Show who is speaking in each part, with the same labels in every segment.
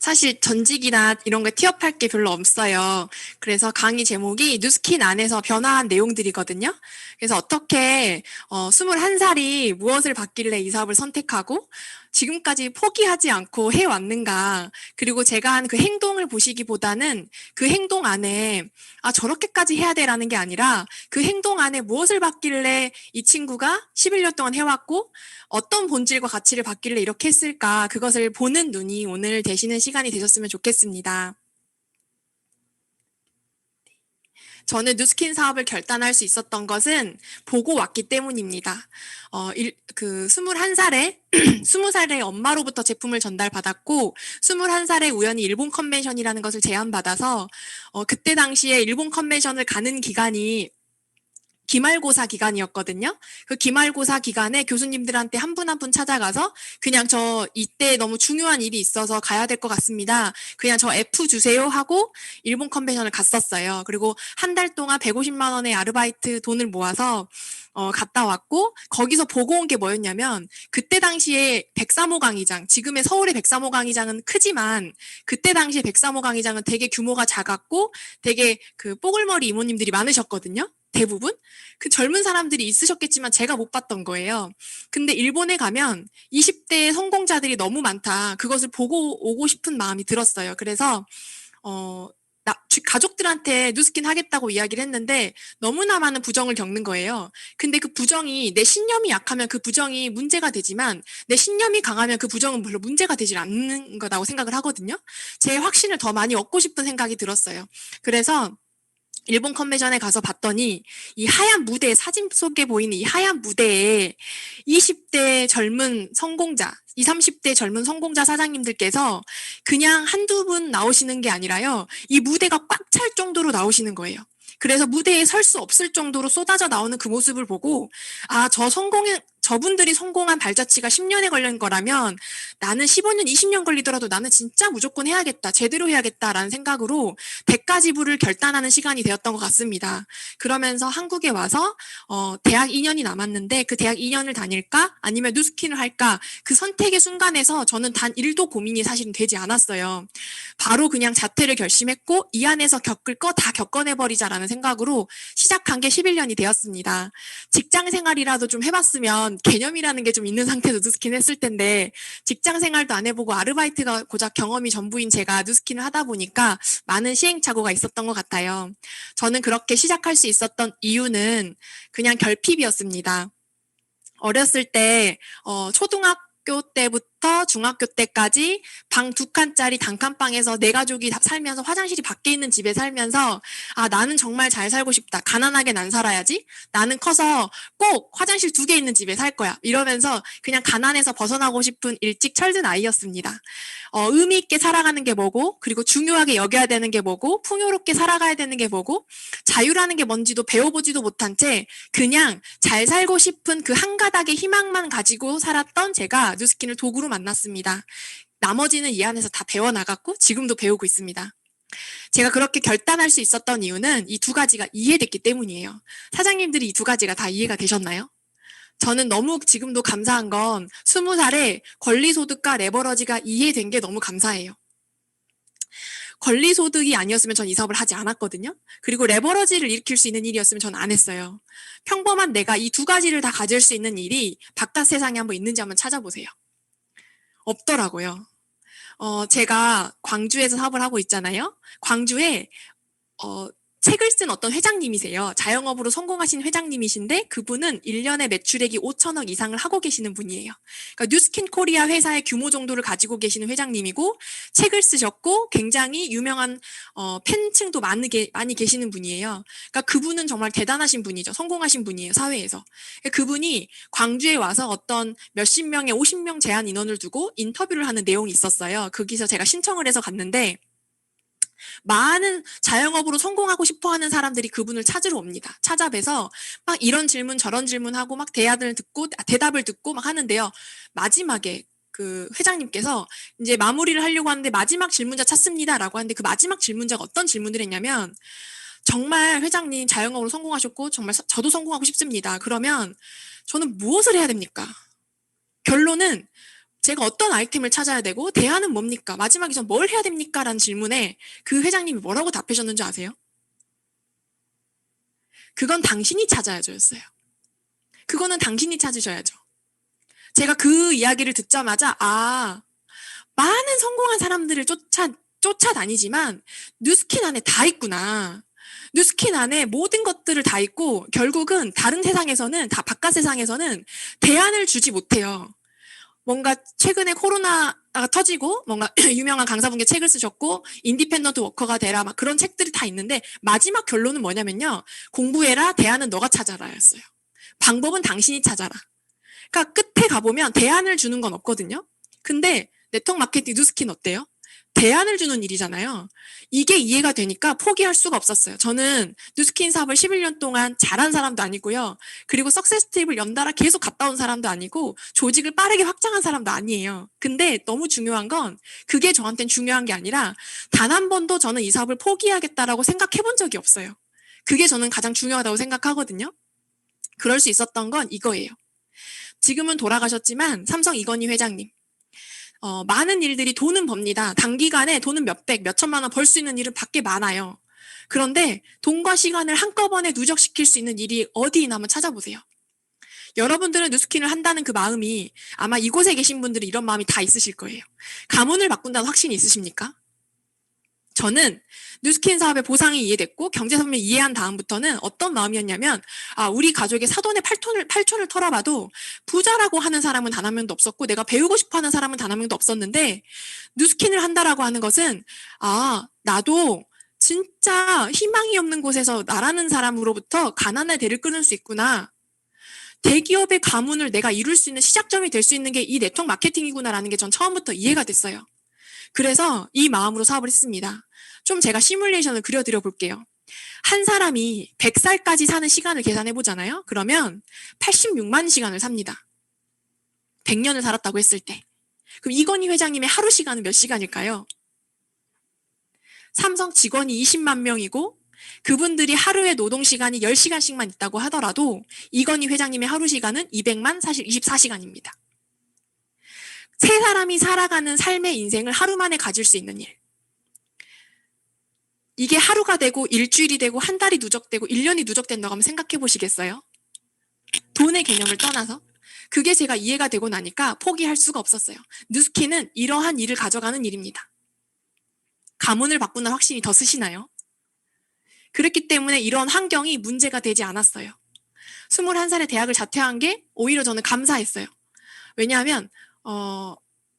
Speaker 1: 사실 전직이나 이런 거 티업할 게 별로 없어요. 그래서 강의 제목이 뉴스킨 안에서 변화한 내용들이거든요. 그래서 어떻게 21살이 무엇을 받길래 이 사업을 선택하고 지금까지 포기하지 않고 해왔는가. 그리고 제가 한 그 행동을 보시기보다는 그 행동 안에 저렇게까지 해야 돼라는 게 아니라 그 행동 안에 무엇을 받길래 이 친구가 11년 동안 해왔고 어떤 본질과 가치를 받길래 이렇게 했을까. 그것을 보는 눈이 오늘 되시는 시간이 되셨으면 좋겠습니다. 저는 뉴스킨 사업을 결단할 수 있었던 것은 보고 왔기 때문입니다. 21살에 20살의 엄마로부터 제품을 전달받았고 21살에 우연히 일본 컨벤션이라는 것을 제안받아서 그때 당시에 일본 컨벤션을 가는 기간이 기말고사 기간이었거든요. 그 기말고사 기간에 교수님들한테 한 분 한 분 찾아가서 그냥 저 이때 너무 중요한 일이 있어서 가야 될 것 같습니다. 그냥 저 F 주세요 하고 일본 컨벤션을 갔었어요. 그리고 한 달 동안 150만 원의 아르바이트 돈을 모아서 갔다 왔고 거기서 보고 온 게 뭐였냐면 그때 당시에 103호 강의장, 지금의 서울의 103호 강의장은 크지만 그때 당시에 103호 강의장은 되게 규모가 작았고 되게 그 뽀글머리 이모님들이 많으셨거든요. 대부분 그 젊은 사람들이 있으셨겠지만 제가 못 봤던 거예요. 근데 일본에 가면 20대 성공자들이 너무 많다. 그것을 보고 오고 싶은 마음이 들었어요. 그래서 가족들한테 뉴스킨 하겠다고 이야기를 했는데 너무나 많은 부정을 겪는 거예요. 근데 그 부정이 내 신념이 약하면 그 부정이 문제가 되지만 내 신념이 강하면 그 부정은 별로 문제가 되질 않는 거라고 생각을 하거든요. 제 확신을 더 많이 얻고 싶은 생각이 들었어요. 그래서 일본 컨벤션에 가서 봤더니 이 하얀 무대, 사진 속에 보이는 이 하얀 무대에 20대 젊은 성공자, 20, 30대 젊은 성공자 사장님들께서 그냥 한두 분 나오시는 게 아니라요. 이 무대가 꽉 찰 정도로 나오시는 거예요. 그래서 무대에 설 수 없을 정도로 쏟아져 나오는 그 모습을 보고 저분들이 성공한 발자취가 10년에 걸린 거라면 나는 15년, 20년 걸리더라도 나는 진짜 무조건 해야겠다. 제대로 해야겠다라는 생각으로 대가 지불을 결단하는 시간이 되었던 것 같습니다. 그러면서 한국에 와서 대학 2년이 남았는데 그 대학 2년을 다닐까? 아니면 뉴스킨을 할까? 그 선택의 순간에서 저는 단 1도 고민이 사실은 되지 않았어요. 바로 그냥 자퇴를 결심했고 이 안에서 겪을 거 다 겪어내버리자라는 생각으로 시작한 게 11년이 되었습니다. 직장 생활이라도 좀 해봤으면 개념이라는 게 좀 있는 상태에서 뉴스킨 했을 텐데 직장 생활도 안 해보고 아르바이트가 고작 경험이 전부인 제가 뉴스킨을 하다 보니까 많은 시행착오가 있었던 것 같아요. 저는 그렇게 시작할 수 있었던 이유는 그냥 결핍이었습니다. 어렸을 때 초등학교 때부터 중학교 때까지 방 2칸짜리 단칸방에서 내 가족이 살면서 화장실이 밖에 있는 집에 살면서 나는 정말 잘 살고 싶다. 가난하게 난 살아야지. 나는 커서 꼭 화장실 2개 있는 집에 살 거야. 이러면서 그냥 가난에서 벗어나고 싶은 일찍 철든 아이였습니다. 의미 있게 살아가는 게 뭐고 그리고 중요하게 여겨야 되는 게 뭐고 풍요롭게 살아가야 되는 게 뭐고 자유라는 게 뭔지도 배워보지도 못한 채 그냥 잘 살고 싶은 그 한 가닥의 희망만 가지고 살았던 제가 뉴스킨을 도구로 만났습니다. 나머지는 이 안에서 다 배워나갔고 지금도 배우고 있습니다. 제가 그렇게 결단할 수 있었던 이유는 이 2가지가 이해됐기 때문이에요. 사장님들이 이 2가지가 다 이해가 되셨나요? 저는 너무 지금도 감사한 건 20살에 권리소득과 레버러지가 이해된 게 너무 감사해요. 권리소득이 아니었으면 전 이 사업을 하지 않았거든요. 그리고 레버러지를 일으킬 수 있는 일이었으면 전 안 했어요. 평범한 내가 이 2가지를 다 가질 수 있는 일이 바깥 세상에 한번 있는지 한번 찾아보세요. 없더라고요. 제가 광주에서 사업을 하고 있잖아요. 광주에 책을 쓴 어떤 회장님이세요. 자영업으로 성공하신 회장님이신데 그분은 1년에 매출액이 5천억 이상을 하고 계시는 분이에요. 그러니까 뉴스킨 코리아 회사의 규모 정도를 가지고 계시는 회장님이고 책을 쓰셨고 굉장히 유명한 팬층도 많이 계시는 분이에요. 그러니까 그분은 정말 대단하신 분이죠. 성공하신 분이에요. 사회에서. 그러니까 그분이 광주에 와서 어떤 몇십 명의 50명 제한 인원을 두고 인터뷰를 하는 내용이 있었어요. 거기서 제가 신청을 해서 갔는데 많은 자영업으로 성공하고 싶어하는 사람들이 그분을 찾으러 옵니다. 찾아뵈서 막 이런 질문 저런 질문하고 막 대답을 듣고 막 하는데요. 마지막에 그 회장님께서 이제 마무리를 하려고 하는데 마지막 질문자 찾습니다라고 하는데 그 마지막 질문자가 어떤 질문을 했냐면 정말 회장님 자영업으로 성공하셨고 정말 저도 성공하고 싶습니다. 그러면 저는 무엇을 해야 됩니까? 결론은 제가 어떤 아이템을 찾아야 되고 대안은 뭡니까? 마지막에 전 뭘 해야 됩니까? 라는 질문에 그 회장님이 뭐라고 답하셨는지 아세요? 그건 당신이 찾아야죠였어요. 그거는 당신이 찾으셔야죠. 제가 그 이야기를 듣자마자 많은 성공한 사람들을 쫓아다니지만 뉴스킨 안에 다 있구나. 뉴스킨 안에 모든 것들을 다 있고 결국은 다른 세상에서는 다 바깥 세상에서는 대안을 주지 못해요. 뭔가 최근에 코로나가 터지고 뭔가 유명한 강사분께 책을 쓰셨고 인디펜던트 워커가 되라 막 그런 책들이 다 있는데 마지막 결론은 뭐냐면요. 공부해라. 대안은 너가 찾아라였어요. 방법은 당신이 찾아라. 그러니까 끝에 가보면 대안을 주는 건 없거든요. 근데 네트워크 마케팅 뉴스킨 어때요? 대안을 주는 일이잖아요. 이게 이해가 되니까 포기할 수가 없었어요. 저는 뉴스킨 사업을 11년 동안 잘한 사람도 아니고요. 그리고 석세스 팁을 연달아 계속 갔다 온 사람도 아니고 조직을 빠르게 확장한 사람도 아니에요. 근데 너무 중요한 건 그게 저한테는 중요한 게 아니라 단 한 번도 저는 이 사업을 포기하겠다라고 생각해 본 적이 없어요. 그게 저는 가장 중요하다고 생각하거든요. 그럴 수 있었던 건 이거예요. 지금은 돌아가셨지만 삼성 이건희 회장님. 많은 일들이 돈은 법니다. 단기간에 돈은 몇백, 몇천만 원 벌 수 있는 일은 밖에 많아요. 그런데 돈과 시간을 한꺼번에 누적시킬 수 있는 일이 어디 있나 한번 찾아보세요. 여러분들은 뉴스킨을 한다는 그 마음이 아마 이곳에 계신 분들이 이런 마음이 다 있으실 거예요. 가문을 바꾼다는 확신이 있으십니까? 저는 뉴스킨 사업의 보상이 이해됐고 경제성을 이해한 다음부터는 어떤 마음이었냐면 우리 가족의 사돈의 팔촌을 털어봐도 부자라고 하는 사람은 단 한 명도 없었고 내가 배우고 싶어하는 사람은 단 한 명도 없었는데 뉴스킨을 한다라고 하는 것은 나도 진짜 희망이 없는 곳에서 나라는 사람으로부터 가난의 대를 끊을 수 있구나. 대기업의 가문을 내가 이룰 수 있는 시작점이 될 수 있는 게 이 네트워크 마케팅이구나라는 게 전 처음부터 이해가 됐어요. 그래서 이 마음으로 사업을 했습니다. 좀 제가 시뮬레이션을 그려드려 볼게요. 한 사람이 100살까지 사는 시간을 계산해 보잖아요. 그러면 86만 시간을 삽니다. 100년을 살았다고 했을 때. 그럼 이건희 회장님의 하루 시간은 몇 시간일까요? 삼성 직원이 20만 명이고 그분들이 하루에 노동 시간이 10시간씩만 있다고 하더라도 이건희 회장님의 하루 시간은 200만 사실 24시간입니다. 세 사람이 살아가는 삶의 인생을 하루 만에 가질 수 있는 일. 이게 하루가 되고 일주일이 되고 한 달이 누적되고 1년이 누적된다고 한번 생각해 보시겠어요? 돈의 개념을 떠나서. 그게 제가 이해가 되고 나니까 포기할 수가 없었어요. 뉴스킨은 이러한 일을 가져가는 일입니다. 가문을 바꾼다는 확신이 더 쓰시나요? 그랬기 때문에 이런 환경이 문제가 되지 않았어요. 21살에 대학을 자퇴한 게 오히려 저는 감사했어요. 왜냐하면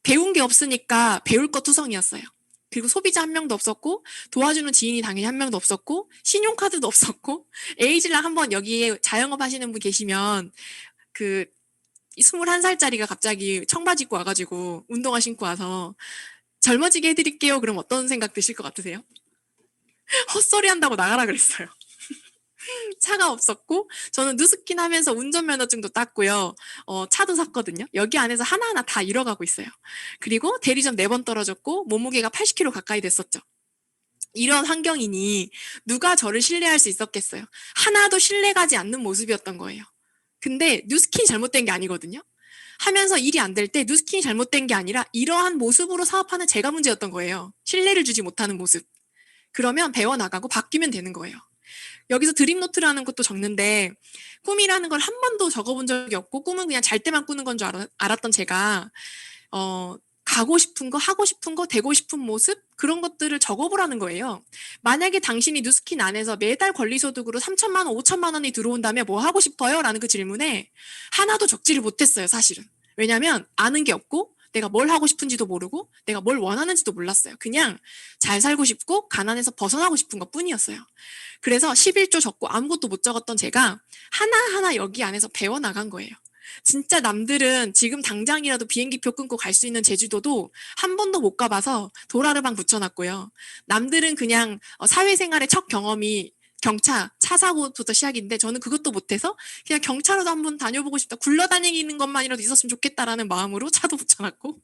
Speaker 1: 배운 게 없으니까 배울 것 투성이었어요. 그리고 소비자 한 명도 없었고 도와주는 지인이 당연히 한 명도 없었고 신용카드도 없었고 에이즐락 한번 여기에 자영업 하시는 분 계시면 그 21살짜리가 갑자기 청바지 입고 와가지고 운동화 신고 와서 젊어지게 해드릴게요. 그럼 어떤 생각 드실 것 같으세요? 헛소리 한다고 나가라 그랬어요. 차가 없었고 저는 뉴스킨 하면서 운전면허증도 땄고요. 차도 샀거든요. 여기 안에서 하나하나 다 잃어가고 있어요. 그리고 대리점 4번 떨어졌고 몸무게가 80kg 가까이 됐었죠. 이런 환경이니 누가 저를 신뢰할 수 있었겠어요. 하나도 신뢰가지 않는 모습이었던 거예요. 근데 뉴스킨이 잘못된 게 아니거든요. 하면서 일이 안 될 때 뉴스킨이 잘못된 게 아니라 이러한 모습으로 사업하는 제가 문제였던 거예요. 신뢰를 주지 못하는 모습. 그러면 배워나가고 바뀌면 되는 거예요. 여기서 드림노트라는 것도 적는데 꿈이라는 걸 한 번도 적어본 적이 없고 꿈은 그냥 잘 때만 꾸는 건 줄 알았던 제가 가고 싶은 거, 하고 싶은 거, 되고 싶은 모습 그런 것들을 적어보라는 거예요. 만약에 당신이 뉴스킨 안에서 매달 권리소득으로 3천만 원, 5천만 원이 들어온다면 뭐 하고 싶어요? 라는 그 질문에 하나도 적지를 못했어요, 사실은. 왜냐하면 아는 게 없고 내가 뭘 하고 싶은지도 모르고 내가 뭘 원하는지도 몰랐어요. 그냥 잘 살고 싶고 가난에서 벗어나고 싶은 것 뿐이었어요. 그래서 11조 적고 아무것도 못 적었던 제가 하나하나 여기 안에서 배워나간 거예요. 진짜 남들은 지금 당장이라도 비행기표 끊고 갈 수 있는 제주도도 한 번도 못 가봐서 도라르방 붙여놨고요. 남들은 그냥 사회생활의 첫 경험이 경차, 차 사고부터 시작인데 저는 그것도 못해서 그냥 경차로도 한번 다녀보고 싶다. 굴러다니는 것만이라도 있었으면 좋겠다라는 마음으로 차도 붙여놨고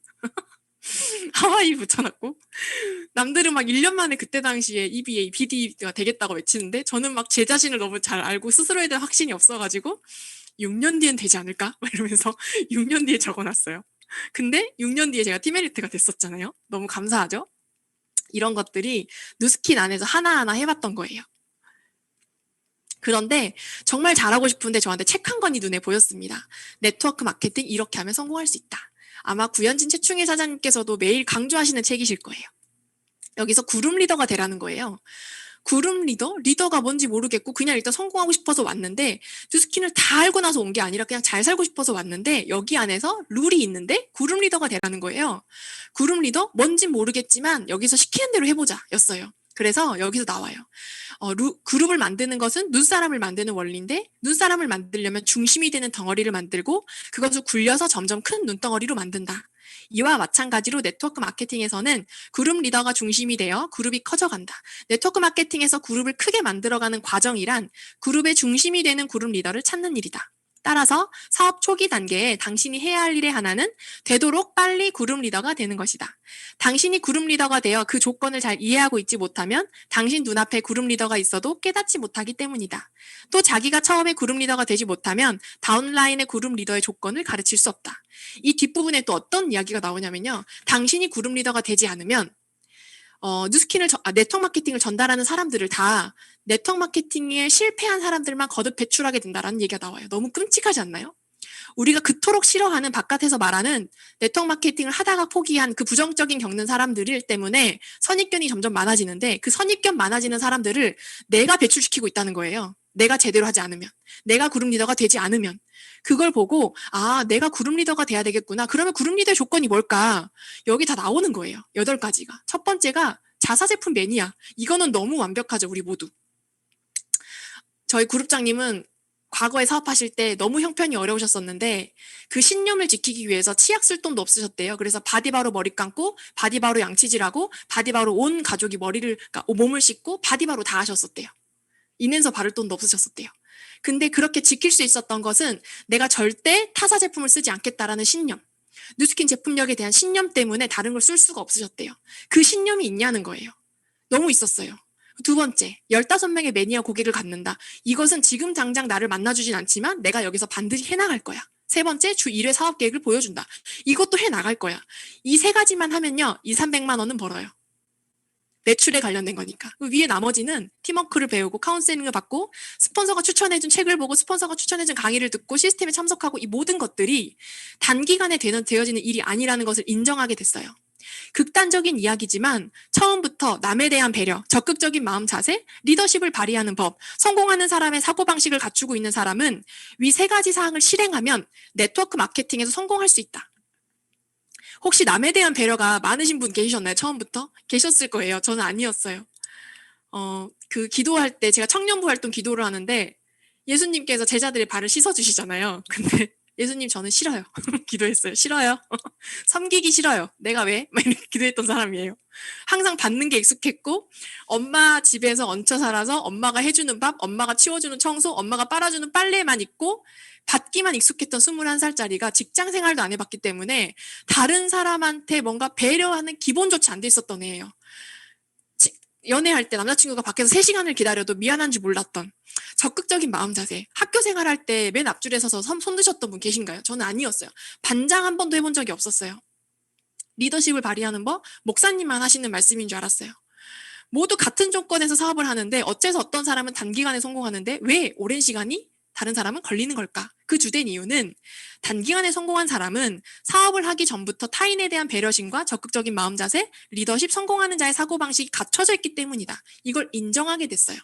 Speaker 1: 하와이 붙여놨고 남들은 막 1년 만에 그때 당시에 EBA, BD가 되겠다고 외치는데 저는 막 제 자신을 너무 잘 알고 스스로에 대한 확신이 없어가지고 6년 뒤엔 되지 않을까? 이러면서 6년 뒤에 적어놨어요. 근데 6년 뒤에 제가 티메리트가 됐었잖아요. 너무 감사하죠? 이런 것들이 누스킨 안에서 하나하나 해봤던 거예요. 그런데 정말 잘하고 싶은데 저한테 책 한 권이 눈에 보였습니다. 네트워크 마케팅 이렇게 하면 성공할 수 있다. 아마 구현진 최충일 사장님께서도 매일 강조하시는 책이실 거예요. 여기서 그룹 리더가 되라는 거예요. 그룹 리더? 리더가 뭔지 모르겠고 그냥 일단 성공하고 싶어서 왔는데 뉴스킨을 다 알고 나서 온 게 아니라 그냥 잘 살고 싶어서 왔는데 여기 안에서 룰이 있는데 그룹 리더가 되라는 거예요. 그룹 리더? 뭔진 모르겠지만 여기서 시키는 대로 해보자 였어요. 그래서 여기서 나와요. 그룹을 만드는 것은 눈사람을 만드는 원리인데 눈사람을 만들려면 중심이 되는 덩어리를 만들고 그것을 굴려서 점점 큰 눈덩어리로 만든다. 이와 마찬가지로 네트워크 마케팅에서는 그룹 리더가 중심이 되어 그룹이 커져간다. 네트워크 마케팅에서 그룹을 크게 만들어가는 과정이란 그룹의 중심이 되는 그룹 리더를 찾는 일이다. 따라서 사업 초기 단계에 당신이 해야 할 일의 하나는 되도록 빨리 그룹 리더가 되는 것이다. 당신이 그룹 리더가 되어 그 조건을 잘 이해하고 있지 못하면 당신 눈앞에 그룹 리더가 있어도 깨닫지 못하기 때문이다. 또 자기가 처음에 그룹 리더가 되지 못하면 다운라인의 그룹 리더의 조건을 가르칠 수 없다. 이 뒷부분에 또 어떤 이야기가 나오냐면요. 당신이 그룹 리더가 되지 않으면 뉴스킨을 네트워크 마케팅을 전달하는 사람들을 다 네트워크 마케팅에 실패한 사람들만 거듭 배출하게 된다라는 얘기가 나와요. 너무 끔찍하지 않나요? 우리가 그토록 싫어하는 바깥에서 말하는 네트워크 마케팅을 하다가 포기한 그 부정적인 겪는 사람들 때문에 선입견이 점점 많아지는데 그 선입견 많아지는 사람들을 내가 배출시키고 있다는 거예요. 내가 제대로 하지 않으면. 내가 그룹 리더가 되지 않으면. 그걸 보고 내가 그룹 리더가 돼야 되겠구나. 그러면 그룹 리더의 조건이 뭘까? 여기 다 나오는 거예요. 8가지가. 첫 번째가 자사제품 매니아. 이거는 너무 완벽하죠. 우리 모두. 저희 그룹장님은 과거에 사업하실 때 너무 형편이 어려우셨었는데 그 신념을 지키기 위해서 치약 쓸 돈도 없으셨대요. 그래서 바디바로 머리 감고 바디바로 양치질하고 바디바로 온 가족이 그러니까 몸을 씻고 바디바로 다 하셨었대요. 인앤서 바를 돈도 없으셨었대요. 근데 그렇게 지킬 수 있었던 것은 내가 절대 타사 제품을 쓰지 않겠다라는 신념. 뉴스킨 제품력에 대한 신념 때문에 다른 걸 쓸 수가 없으셨대요. 그 신념이 있냐는 거예요. 너무 있었어요. 두 번째, 15명의 매니아 고객을 갖는다. 이것은 지금 당장 나를 만나주진 않지만 내가 여기서 반드시 해나갈 거야. 세 번째, 주 1회 사업 계획을 보여준다. 이것도 해나갈 거야. 이 3가지만 하면요, 200~300만 원은 벌어요. 매출에 관련된 거니까. 위에 나머지는 팀워크를 배우고 카운셀링을 받고 스폰서가 추천해준 책을 보고 스폰서가 추천해준 강의를 듣고 시스템에 참석하고 이 모든 것들이 단기간에 되어지는 일이 아니라는 것을 인정하게 됐어요. 극단적인 이야기지만 처음부터 남에 대한 배려, 적극적인 마음 자세, 리더십을 발휘하는 법, 성공하는 사람의 사고방식을 갖추고 있는 사람은 위 3가지 사항을 실행하면 네트워크 마케팅에서 성공할 수 있다. 혹시 남에 대한 배려가 많으신 분 계셨나요? 처음부터? 계셨을 거예요. 저는 아니었어요. 그 기도할 때 제가 청년부 활동 기도를 하는데 예수님께서 제자들의 발을 씻어주시잖아요. 근데 예수님 저는 싫어요. 기도했어요. 싫어요. 섬기기 싫어요. 내가 왜? 막 이렇게 기도했던 사람이에요. 항상 받는 게 익숙했고 엄마 집에서 얹혀 살아서 엄마가 해주는 밥, 엄마가 치워주는 청소, 엄마가 빨아주는 빨래만 있고 받기만 익숙했던 21살짜리가 직장 생활도 안 해봤기 때문에 다른 사람한테 뭔가 배려하는 기본조차 안 돼 있었던 애예요. 연애할 때 남자친구가 밖에서 3시간을 기다려도 미안한지 몰랐던 적극적인 마음 자세. 학교 생활할 때 맨 앞줄에 서서 손 드셨던 분 계신가요? 저는 아니었어요. 반장 한 번도 해본 적이 없었어요. 리더십을 발휘하는 법, 목사님만 하시는 말씀인 줄 알았어요. 모두 같은 조건에서 사업을 하는데 어째서 어떤 사람은 단기간에 성공하는데 왜 오랜 시간이 다른 사람은 걸리는 걸까? 그 주된 이유는 단기간에 성공한 사람은 사업을 하기 전부터 타인에 대한 배려심과 적극적인 마음 자세, 리더십, 성공하는 자의 사고방식이 갖춰져 있기 때문이다. 이걸 인정하게 됐어요.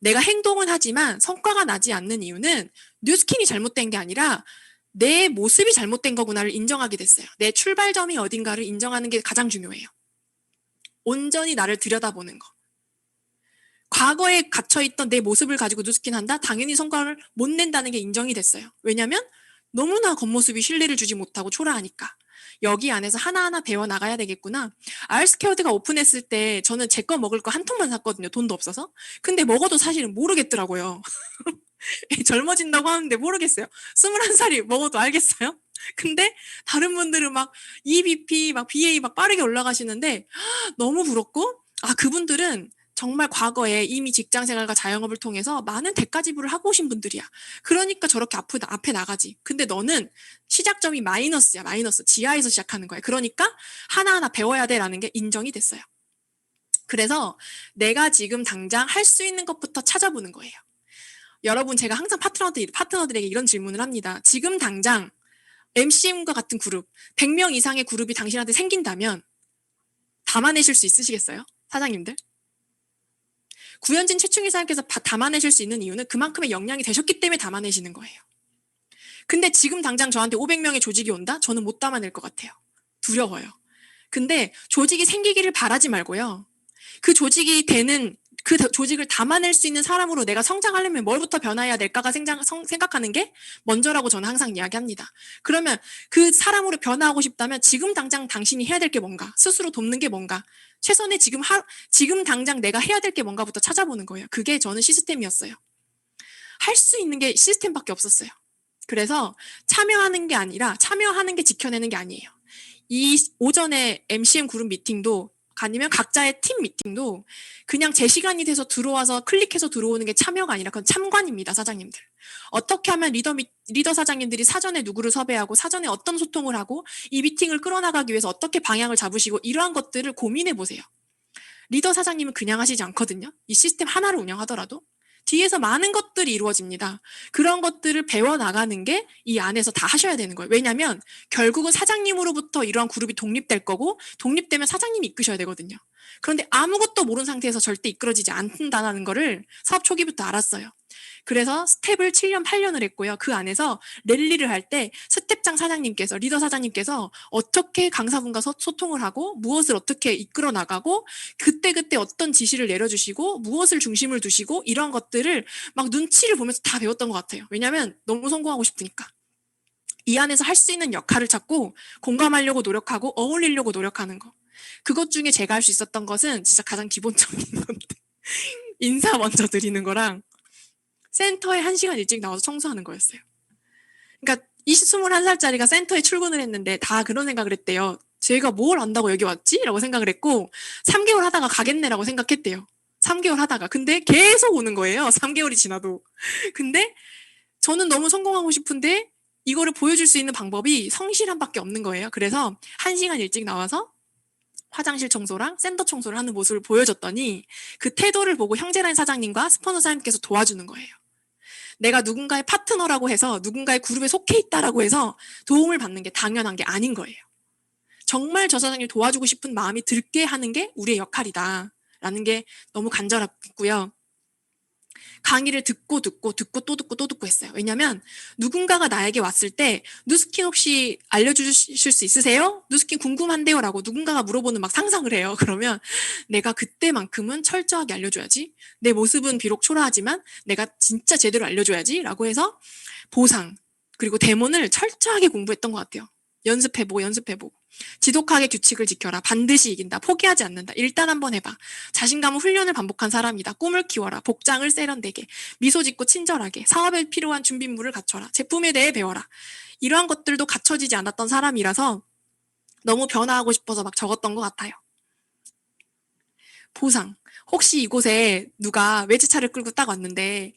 Speaker 1: 내가 행동은 하지만 성과가 나지 않는 이유는 뉴스킨이 잘못된 게 아니라 내 모습이 잘못된 거구나를 인정하게 됐어요. 내 출발점이 어딘가를 인정하는 게 가장 중요해요. 온전히 나를 들여다보는 거. 과거에 갇혀있던 내 모습을 가지고 뉴스킨 한다? 당연히 성과를 못 낸다는 게 인정이 됐어요. 왜냐면 너무나 겉모습이 신뢰를 주지 못하고 초라하니까. 여기 안에서 하나하나 배워나가야 되겠구나. 알스퀘어드가 오픈했을 때 저는 제 거 먹을 거 한 통만 샀거든요. 돈도 없어서. 근데 먹어도 사실은 모르겠더라고요. 젊어진다고 하는데 모르겠어요. 21살이 먹어도 알겠어요? 근데 다른 분들은 막 EBP, 막 BA 막 빠르게 올라가시는데 너무 부럽고 그분들은 정말 과거에 이미 직장생활과 자영업을 통해서 많은 대가 지불을 하고 오신 분들이야. 그러니까 저렇게 앞에 나가지. 근데 너는 시작점이 마이너스야, 마이너스. 지하에서 시작하는 거야. 그러니까 하나하나 배워야 돼라는 게 인정이 됐어요. 그래서 내가 지금 당장 할 수 있는 것부터 찾아보는 거예요. 여러분, 제가 항상 파트너들에게 이런 질문을 합니다. 지금 당장 MCM과 같은 그룹, 100명 이상의 그룹이 당신한테 생긴다면 담아내실 수 있으시겠어요? 사장님들? 구현진 최충희 사장님께서 담아내실 수 있는 이유는 그만큼의 역량이 되셨기 때문에 담아내시는 거예요. 근데 지금 당장 저한테 500명의 조직이 온다? 저는 못 담아낼 것 같아요. 두려워요. 근데 조직이 생기기를 바라지 말고요. 그 조직이 되는, 그 조직을 담아낼 수 있는 사람으로 내가 성장하려면 뭘부터 변화해야 될까가 생각하는 게 먼저라고 저는 항상 이야기합니다. 그러면 그 사람으로 변화하고 싶다면 지금 당장 당신이 해야 될 게 뭔가, 스스로 돕는 게 뭔가, 최선의 지금 당장 내가 해야 될 게 뭔가부터 찾아보는 거예요. 그게 저는 시스템이었어요. 할 수 있는 게 시스템밖에 없었어요. 그래서 참여하는 게 아니라 참여하는 게 지켜내는 게 아니에요. 이 오전에 MCM 그룹 미팅도 아니면 각자의 팀 미팅도 그냥 제 시간이 돼서 들어와서 클릭해서 들어오는 게 참여가 아니라 그건 참관입니다, 사장님들. 어떻게 하면 리더 사장님들이 사전에 누구를 섭외하고 사전에 어떤 소통을 하고 이 미팅을 끌어나가기 위해서 어떻게 방향을 잡으시고 이러한 것들을 고민해 보세요. 리더 사장님은 그냥 하시지 않거든요. 이 시스템 하나를 운영하더라도. 뒤에서 많은 것들이 이루어집니다. 그런 것들을 배워나가는 게 이 안에서 다 하셔야 되는 거예요. 왜냐하면 결국은 사장님으로부터 이러한 그룹이 독립될 거고 독립되면 사장님이 이끄셔야 되거든요. 그런데 아무것도 모르는 상태에서 절대 이끌어지지 않는다는 거를 사업 초기부터 알았어요. 그래서 스텝을 7년, 8년을 했고요. 그 안에서 랠리를 할 때 스텝장 사장님께서, 리더 사장님께서 어떻게 강사분과 소통을 하고 무엇을 어떻게 이끌어 나가고 그때그때 어떤 지시를 내려주시고 무엇을 중심을 두시고 이런 것들을 막 눈치를 보면서 다 배웠던 것 같아요. 왜냐하면 너무 성공하고 싶으니까. 이 안에서 할 수 있는 역할을 찾고 공감하려고 노력하고 어울리려고 노력하는 거. 그것 중에 제가 할 수 있었던 것은 진짜 가장 기본적인 건데 인사 먼저 드리는 거랑 센터에 1시간 일찍 나와서 청소하는 거였어요. 그러니까 21살짜리가 센터에 출근을 했는데 다 그런 생각을 했대요. 제가 뭘 안다고 여기 왔지? 라고 생각을 했고 3개월 하다가 가겠네라고 생각했대요. 3개월 하다가. 근데 계속 오는 거예요. 3개월이 지나도. 근데 저는 너무 성공하고 싶은데 이거를 보여줄 수 있는 방법이 성실함밖에 없는 거예요. 그래서 1시간 일찍 나와서 화장실 청소랑 센터 청소를 하는 모습을 보여줬더니 그 태도를 보고 형제라인 사장님과 스포너 사장님께서 도와주는 거예요. 내가 누군가의 파트너라고 해서 누군가의 그룹에 속해 있다라고 해서 도움을 받는 게 당연한 게 아닌 거예요. 정말 저 사장님 도와주고 싶은 마음이 들게 하는 게 우리의 역할이다라는 게 너무 간절했고요. 강의를 듣고 또 듣고 했어요. 왜냐하면 누군가가 나에게 왔을 때 누스킨 혹시 알려주실 수 있으세요? 누스킨 궁금한데요? 라고 누군가가 물어보는 막 상상을 해요. 그러면 내가 그때만큼은 철저하게 알려줘야지. 내 모습은 비록 초라하지만 내가 진짜 제대로 알려줘야지 라고 해서 보상 그리고 대본을 철저하게 공부했던 것 같아요. 연습해보고 지독하게 규칙을 지켜라. 반드시 이긴다. 포기하지 않는다. 일단 한번 해봐. 자신감은 훈련을 반복한 사람이다. 꿈을 키워라. 복장을 세련되게. 미소 짓고 친절하게. 사업에 필요한 준비물을 갖춰라. 제품에 대해 배워라. 이러한 것들도 갖춰지지 않았던 사람이라서 너무 변화하고 싶어서 막 적었던 것 같아요. 보상. 혹시 이곳에 누가 외제차를 끌고 딱 왔는데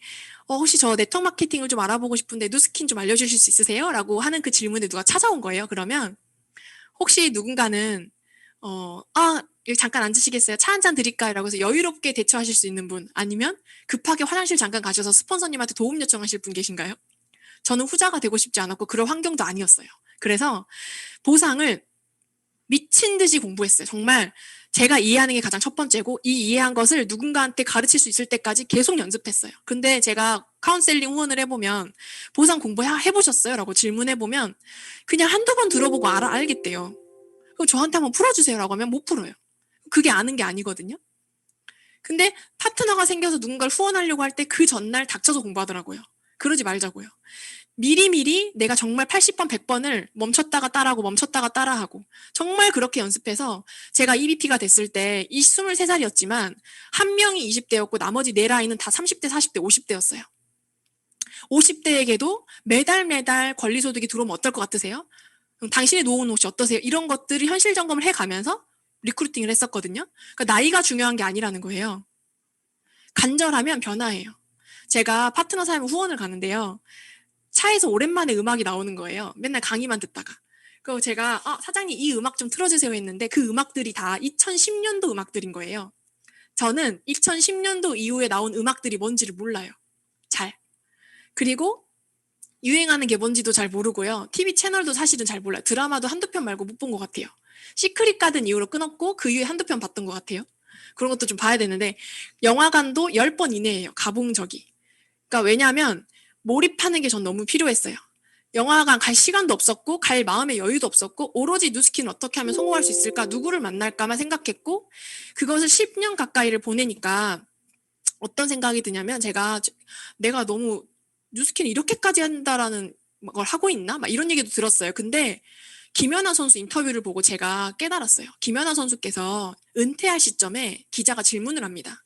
Speaker 1: 혹시 저 네트워크 마케팅을 좀 알아보고 싶은데 누스킨 좀 알려주실 수 있으세요? 라고 하는 그 질문에 누가 찾아온 거예요. 그러면 혹시 누군가는 여기 잠깐 앉으시겠어요? 차 한 잔 드릴까요? 라고 해서 여유롭게 대처하실 수 있는 분 아니면 급하게 화장실 잠깐 가셔서 스폰서님한테 도움 요청하실 분 계신가요? 저는 후자가 되고 싶지 않았고 그럴 환경도 아니었어요. 그래서 보상을 미친 듯이 공부했어요. 정말 제가 이해하는 게 가장 첫 번째고 이 이해한 것을 누군가한테 가르칠 수 있을 때까지 계속 연습했어요. 근데 제가 카운셀링 후원을 해보면 보상 공부해보셨어요? 라고 질문해보면 그냥 한두 번 들어보고 알겠대요. 그럼 저한테 한번 풀어주세요 라고 하면 못 풀어요. 그게 아는 게 아니거든요. 근데 파트너가 생겨서 누군가를 후원하려고 할 때 그 전날 닥쳐서 공부하더라고요. 그러지 말자고요. 미리미리 내가 정말 80번, 100번을 멈췄다가 따라하고 멈췄다가 따라하고 정말 그렇게 연습해서 제가 EVP가 됐을 때 23살이었지만 한 명이 20대였고 나머지 4라인은 다 30대, 40대, 50대였어요. 50대에게도 매달 권리소득이 들어오면 어떨 것 같으세요? 당신의 노후는 혹시 어떠세요? 이런 것들을 현실 점검을 해가면서 리크루팅을 했었거든요. 그러니까 나이가 중요한 게 아니라는 거예요. 간절하면 변화해요. 제가 파트너 사용 후원을 가는데요. 차에서 오랜만에 음악이 나오는 거예요. 맨날 강의만 듣다가. 그리고 제가 사장님 이 음악 좀 틀어주세요 했는데 그 음악들이 다 2010년도 음악들인 거예요. 저는 2010년도 이후에 나온 음악들이 뭔지를 몰라요. 잘. 그리고 유행하는 게 뭔지도 잘 모르고요. TV 채널도 사실은 잘 몰라요. 드라마도 한두 편 말고 못 본 것 같아요. 시크릿 가든 이후로 끊었고 그 이후에 한두 편 봤던 것 같아요. 그런 것도 좀 봐야 되는데 영화관도 10번 이내예요. 가봉적이. 그러니까 왜냐하면 몰입하는 게 전 너무 필요했어요. 영화관 갈 시간도 없었고 갈 마음의 여유도 없었고 오로지 뉴스킨을 어떻게 하면 성공할 수 있을까 누구를 만날까만 생각했고 그것을 10년 가까이를 보내니까 어떤 생각이 드냐면 내가 너무 뉴스킨 이렇게까지 한다라는 걸 하고 있나? 막 이런 얘기도 들었어요. 근데 김연아 선수 인터뷰를 보고 제가 깨달았어요. 김연아 선수께서 은퇴할 시점에 기자가 질문을 합니다.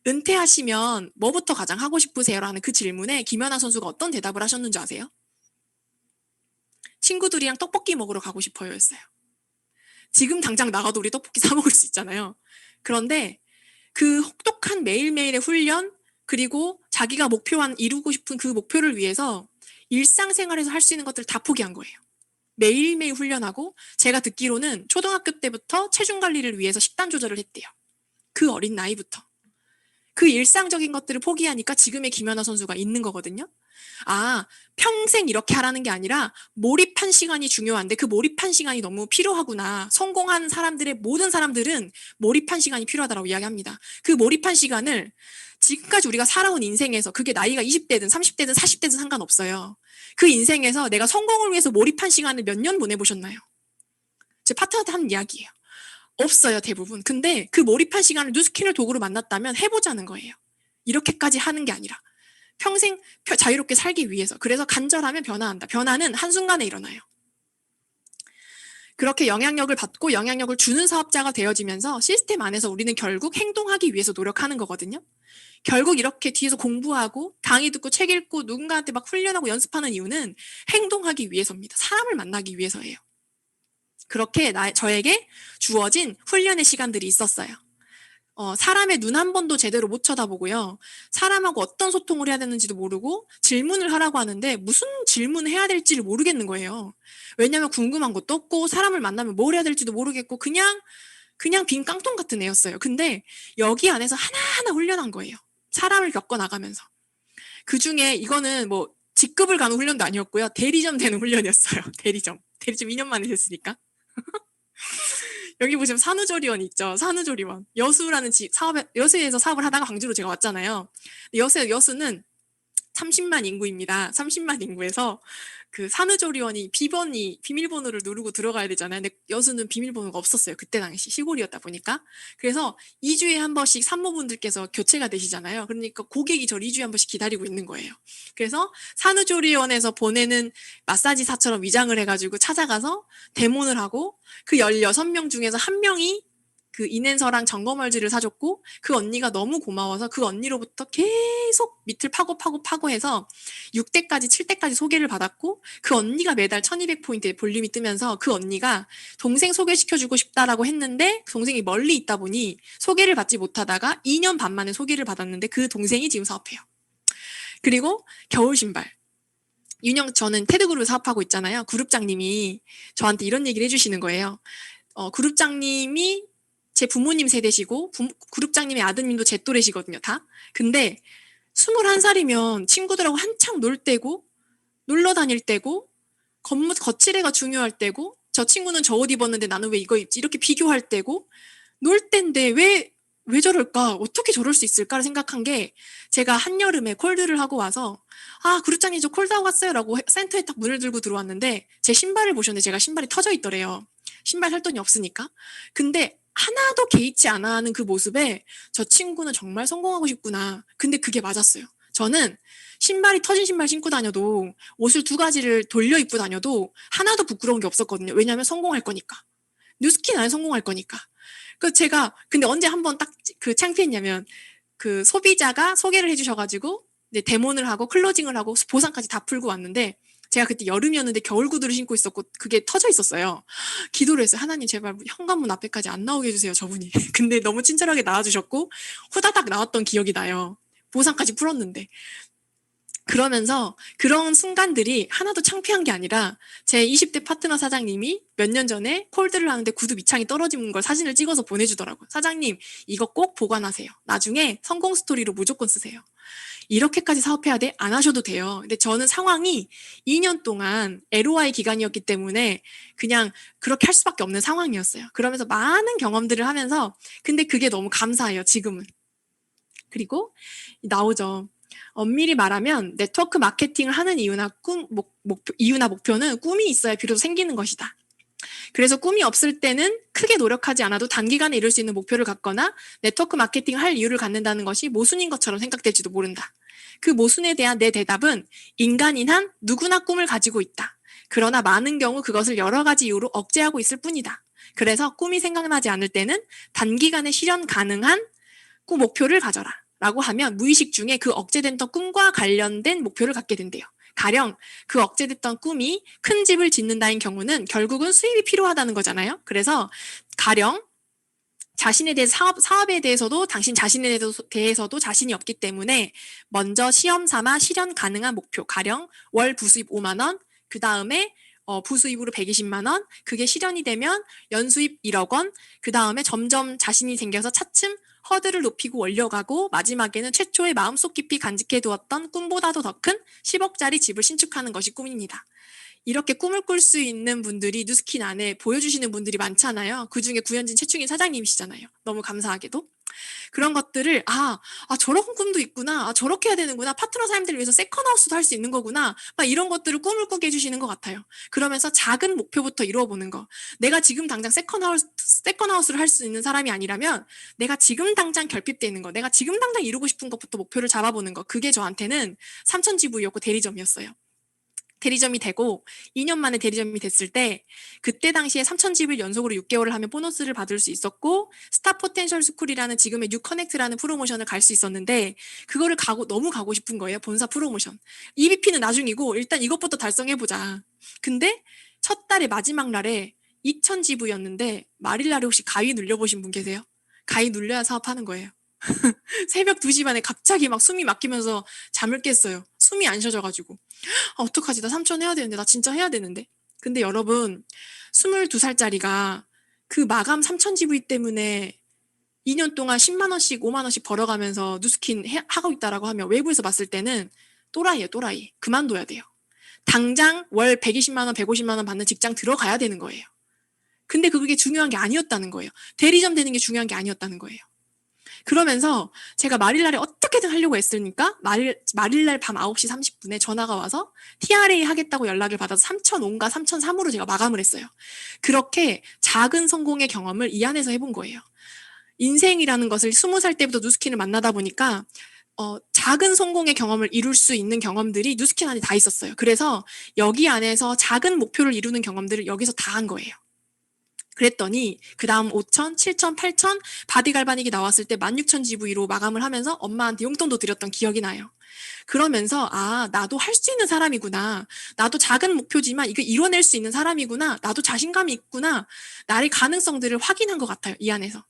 Speaker 1: 은퇴하시면 뭐부터 가장 하고 싶으세요? 라는 그 질문에 김연아 선수가 어떤 대답을 하셨는지 아세요? 친구들이랑 떡볶이 먹으러 가고 싶어요 였어요. 지금 당장 나가도 우리 떡볶이 사 먹을 수 있잖아요. 그런데 그 혹독한 매일매일의 훈련 그리고 자기가 이루고 싶은 그 목표를 위해서 일상생활에서 할 수 있는 것들 다 포기한 거예요. 매일매일 훈련하고 제가 듣기로는 초등학교 때부터 체중 관리를 위해서 식단 조절을 했대요. 그 어린 나이부터. 그 일상적인 것들을 포기하니까 지금의 김연아 선수가 있는 거거든요. 평생 이렇게 하라는 게 아니라 몰입한 시간이 중요한데 그 몰입한 시간이 너무 필요하구나. 성공한 모든 사람들은 몰입한 시간이 필요하다고 이야기합니다. 그 몰입한 시간을 지금까지 우리가 살아온 인생에서 그게 나이가 20대든 30대든 40대든 상관없어요. 그 인생에서 내가 성공을 위해서 몰입한 시간을 몇 년 보내보셨나요? 제 파트너한테 하는 이야기예요. 없어요, 대부분. 근데 그 몰입한 시간을 뉴스킨을 도구로 만났다면 해보자는 거예요. 이렇게까지 하는 게 아니라. 평생 자유롭게 살기 위해서. 그래서 간절하면 변화한다. 변화는 한순간에 일어나요. 그렇게 영향력을 받고 영향력을 주는 사업자가 되어지면서 시스템 안에서 우리는 결국 행동하기 위해서 노력하는 거거든요. 결국 이렇게 뒤에서 공부하고 강의 듣고 책 읽고 누군가한테 막 훈련하고 연습하는 이유는 행동하기 위해서입니다. 사람을 만나기 위해서예요. 그렇게 저에게 주어진 훈련의 시간들이 있었어요. 사람의 눈 한 번도 제대로 못 쳐다보고요. 사람하고 어떤 소통을 해야 되는지도 모르고 질문을 하라고 하는데 무슨 질문을 해야 될지를 모르겠는 거예요. 왜냐하면 궁금한 것도 없고 사람을 만나면 뭘 해야 될지도 모르겠고 그냥 빈 깡통 같은 애였어요. 근데 여기 안에서 하나하나 훈련한 거예요. 사람을 겪어 나가면서. 그중에 이거는 뭐 직급을 가는 훈련도 아니었고요. 대리점 되는 훈련이었어요. 대리점 2년 만에 됐으니까. 여기 보시면 산후조리원 있죠. 산후조리원. 여수라는 여수에서 사업을 하다가 광주로 제가 왔잖아요. 여수는 30만 인구입니다. 30만 인구에서 그 산후조리원이 비밀번호를 누르고 들어가야 되잖아요. 근데 여수는 비밀번호가 없었어요. 그때 당시 시골이었다 보니까. 그래서 2주에 한 번씩 산모분들께서 교체가 되시잖아요. 그러니까 고객이 저를 2주에 한 번씩 기다리고 있는 거예요. 그래서 산후조리원에서 보내는 마사지사처럼 위장을 해가지고 찾아가서 대몬을 하고 그 16명 중에서 한 명이 그 인앤서랑 점검얼즈를 사줬고 그 언니가 너무 고마워서 그 언니로부터 계속 밑을 파고 해서 6대까지 7대까지 소개를 받았고 그 언니가 매달 1200포인트의 볼륨이 뜨면서 그 언니가 동생 소개시켜주고 싶다라고 했는데 동생이 멀리 있다 보니 소개를 받지 못하다가 2년 반 만에 소개를 받았는데 그 동생이 지금 사업해요. 그리고 겨울 신발. 저는 테드그룹을 사업하고 있잖아요. 그룹장님이 저한테 이런 얘기를 해주시는 거예요. 그룹장님이 제 부모님 세대시고 그룹장님의 아드님도 제 또래시거든요. 다. 근데 21살이면 친구들하고 한창 놀 때고 놀러 다닐 때고 거칠애가 중요할 때고 저 친구는 저 옷 입었는데 나는 왜 이거 입지? 이렇게 비교할 때고 놀 때인데 왜 저럴까? 어떻게 저럴 수 있을까를 생각한 게 제가 한여름에 콜드를 하고 와서 그룹장님 저 콜드하고 왔어요 라고 센터에 딱 문을 들고 들어왔는데 제 신발을 보셨는데 제가 신발이 터져 있더래요. 신발 살 돈이 없으니까. 근데 하나도 개의치 않아 하는 그 모습에 저 친구는 정말 성공하고 싶구나. 근데 그게 맞았어요. 저는 신발이 터진 신발 신고 다녀도 옷을 2가지를 돌려 입고 다녀도 하나도 부끄러운 게 없었거든요. 왜냐하면 성공할 거니까. 뉴스킨 안에 성공할 거니까. 근데 언제 한번 딱 그 창피했냐면 그 소비자가 소개를 해주셔가지고 이제 데모를 하고 클로징을 하고 보상까지 다 풀고 왔는데 제가 그때 여름이었는데 겨울 구두를 신고 있었고 그게 터져 있었어요. 기도를 했어요. 하나님 제발 현관문 앞에까지 안 나오게 해주세요, 저분이. 근데 너무 친절하게 나와주셨고 후다닥 나왔던 기억이 나요. 보상까지 풀었는데. 그러면서 그런 순간들이 하나도 창피한 게 아니라 제 20대 파트너 사장님이 몇 년 전에 폴드를 하는데 구두 밑창이 떨어진 걸 사진을 찍어서 보내주더라고요. 사장님, 이거 꼭 보관하세요. 나중에 성공 스토리로 무조건 쓰세요. 이렇게까지 사업해야 돼? 안 하셔도 돼요. 근데 저는 상황이 2년 동안 LOI 기간이었기 때문에 그냥 그렇게 할 수밖에 없는 상황이었어요. 그러면서 많은 경험들을 하면서 근데 그게 너무 감사해요, 지금은. 그리고 나오죠. 엄밀히 말하면 네트워크 마케팅을 하는 이유나 목표는 꿈이 있어야 비로소 생기는 것이다. 그래서 꿈이 없을 때는 크게 노력하지 않아도 단기간에 이룰 수 있는 목표를 갖거나 네트워크 마케팅을 할 이유를 갖는다는 것이 모순인 것처럼 생각될지도 모른다. 그 모순에 대한 내 대답은 인간인 한 누구나 꿈을 가지고 있다. 그러나 많은 경우 그것을 여러 가지 이유로 억제하고 있을 뿐이다. 그래서 꿈이 생각나지 않을 때는 단기간에 실현 가능한 꿈 목표를 가져라. 라고 하면 무의식 중에 그 억제됐던 꿈과 관련된 목표를 갖게 된대요. 가령 그 억제됐던 꿈이 큰 집을 짓는다인 경우는 결국은 수입이 필요하다는 거잖아요. 그래서 가령 자신에 대해 사업에 대해서도 당신 자신에 대해서도 자신이 없기 때문에 먼저 시험 삼아 실현 가능한 목표, 가령 월 부수입 5만 원, 그 다음에 부수입으로 120만 원, 그게 실현이 되면 연수입 1억 원, 그 다음에 점점 자신이 생겨서 차츰 허들을 높이고 올려가고 마지막에는 최초의 마음속 깊이 간직해두었던 꿈보다도 더 큰 10억짜리 집을 신축하는 것이 꿈입니다. 이렇게 꿈을 꿀 수 있는 분들이 뉴스킨 안에 보여주시는 분들이 많잖아요. 그중에 구현진 최충인 사장님이시잖아요. 너무 감사하게도. 그런 것들을 저런 꿈도 있구나. 저렇게 해야 되는구나. 파트너 사람들을 위해서 세컨하우스도 할 수 있는 거구나. 막 이런 것들을 꿈을 꾸게 해주시는 것 같아요. 그러면서 작은 목표부터 이루어보는 거. 내가 지금 당장 세컨하우스를 할 수 있는 사람이 아니라면 내가 지금 당장 결핍되는 거. 내가 지금 당장 이루고 싶은 것부터 목표를 잡아보는 거. 그게 저한테는 삼천지부였고 대리점이었어요. 대리점이 되고 2년 만에 대리점이 됐을 때 그때 당시에 3,000집을 연속으로 6개월을 하면 보너스를 받을 수 있었고 스타 포텐셜 스쿨이라는 지금의 뉴커넥트라는 프로모션을 갈 수 있었는데 그거를 너무 가고 싶은 거예요. 본사 프로모션. EBP는 나중이고 일단 이것부터 달성해보자. 근데 첫 달의 마지막 날에 2,000지부였는데 말일날에 혹시 가위 눌려보신 분 계세요? 가위 눌려야 사업하는 거예요. 새벽 2시 반에 갑자기 막 숨이 막히면서 잠을 깼어요. 숨이 안 쉬어져가지고. 어떡하지? 나 3천 해야 되는데. 나 진짜 해야 되는데. 근데 여러분, 22살짜리가 그 마감 3,000GV 때문에 2년 동안 10만 원씩, 5만 원씩 벌어가면서 뉴스킨 하고 있다라고 하면 외부에서 봤을 때는 또라이예요, 또라이. 그만둬야 돼요. 당장 월 120만 원, 150만 원 받는 직장 들어가야 되는 거예요. 근데 그게 중요한 게 아니었다는 거예요. 대리점 되는 게 중요한 게 아니었다는 거예요. 그러면서 제가 말일날에 어떻게든 하려고 했으니까 말일날 밤 9시 30분에 전화가 와서 TRA 하겠다고 연락을 받아서 3,005인가 3,003으로 제가 마감을 했어요. 그렇게 작은 성공의 경험을 이 안에서 해본 거예요. 인생이라는 것을 20살 때부터 뉴스킨을 만나다 보니까 작은 성공의 경험을 이룰 수 있는 경험들이 뉴스킨 안에 다 있었어요. 그래서 여기 안에서 작은 목표를 이루는 경험들을 여기서 다 한 거예요. 그랬더니 그 다음 5천, 7천, 8천 바디 갈바닉이 나왔을 때 16,000GV로 마감을 하면서 엄마한테 용돈도 드렸던 기억이 나요. 그러면서 나도 할 수 있는 사람이구나. 나도 작은 목표지만 이거 이뤄낼 수 있는 사람이구나. 나도 자신감이 있구나. 나의 가능성들을 확인한 것 같아요. 이 안에서.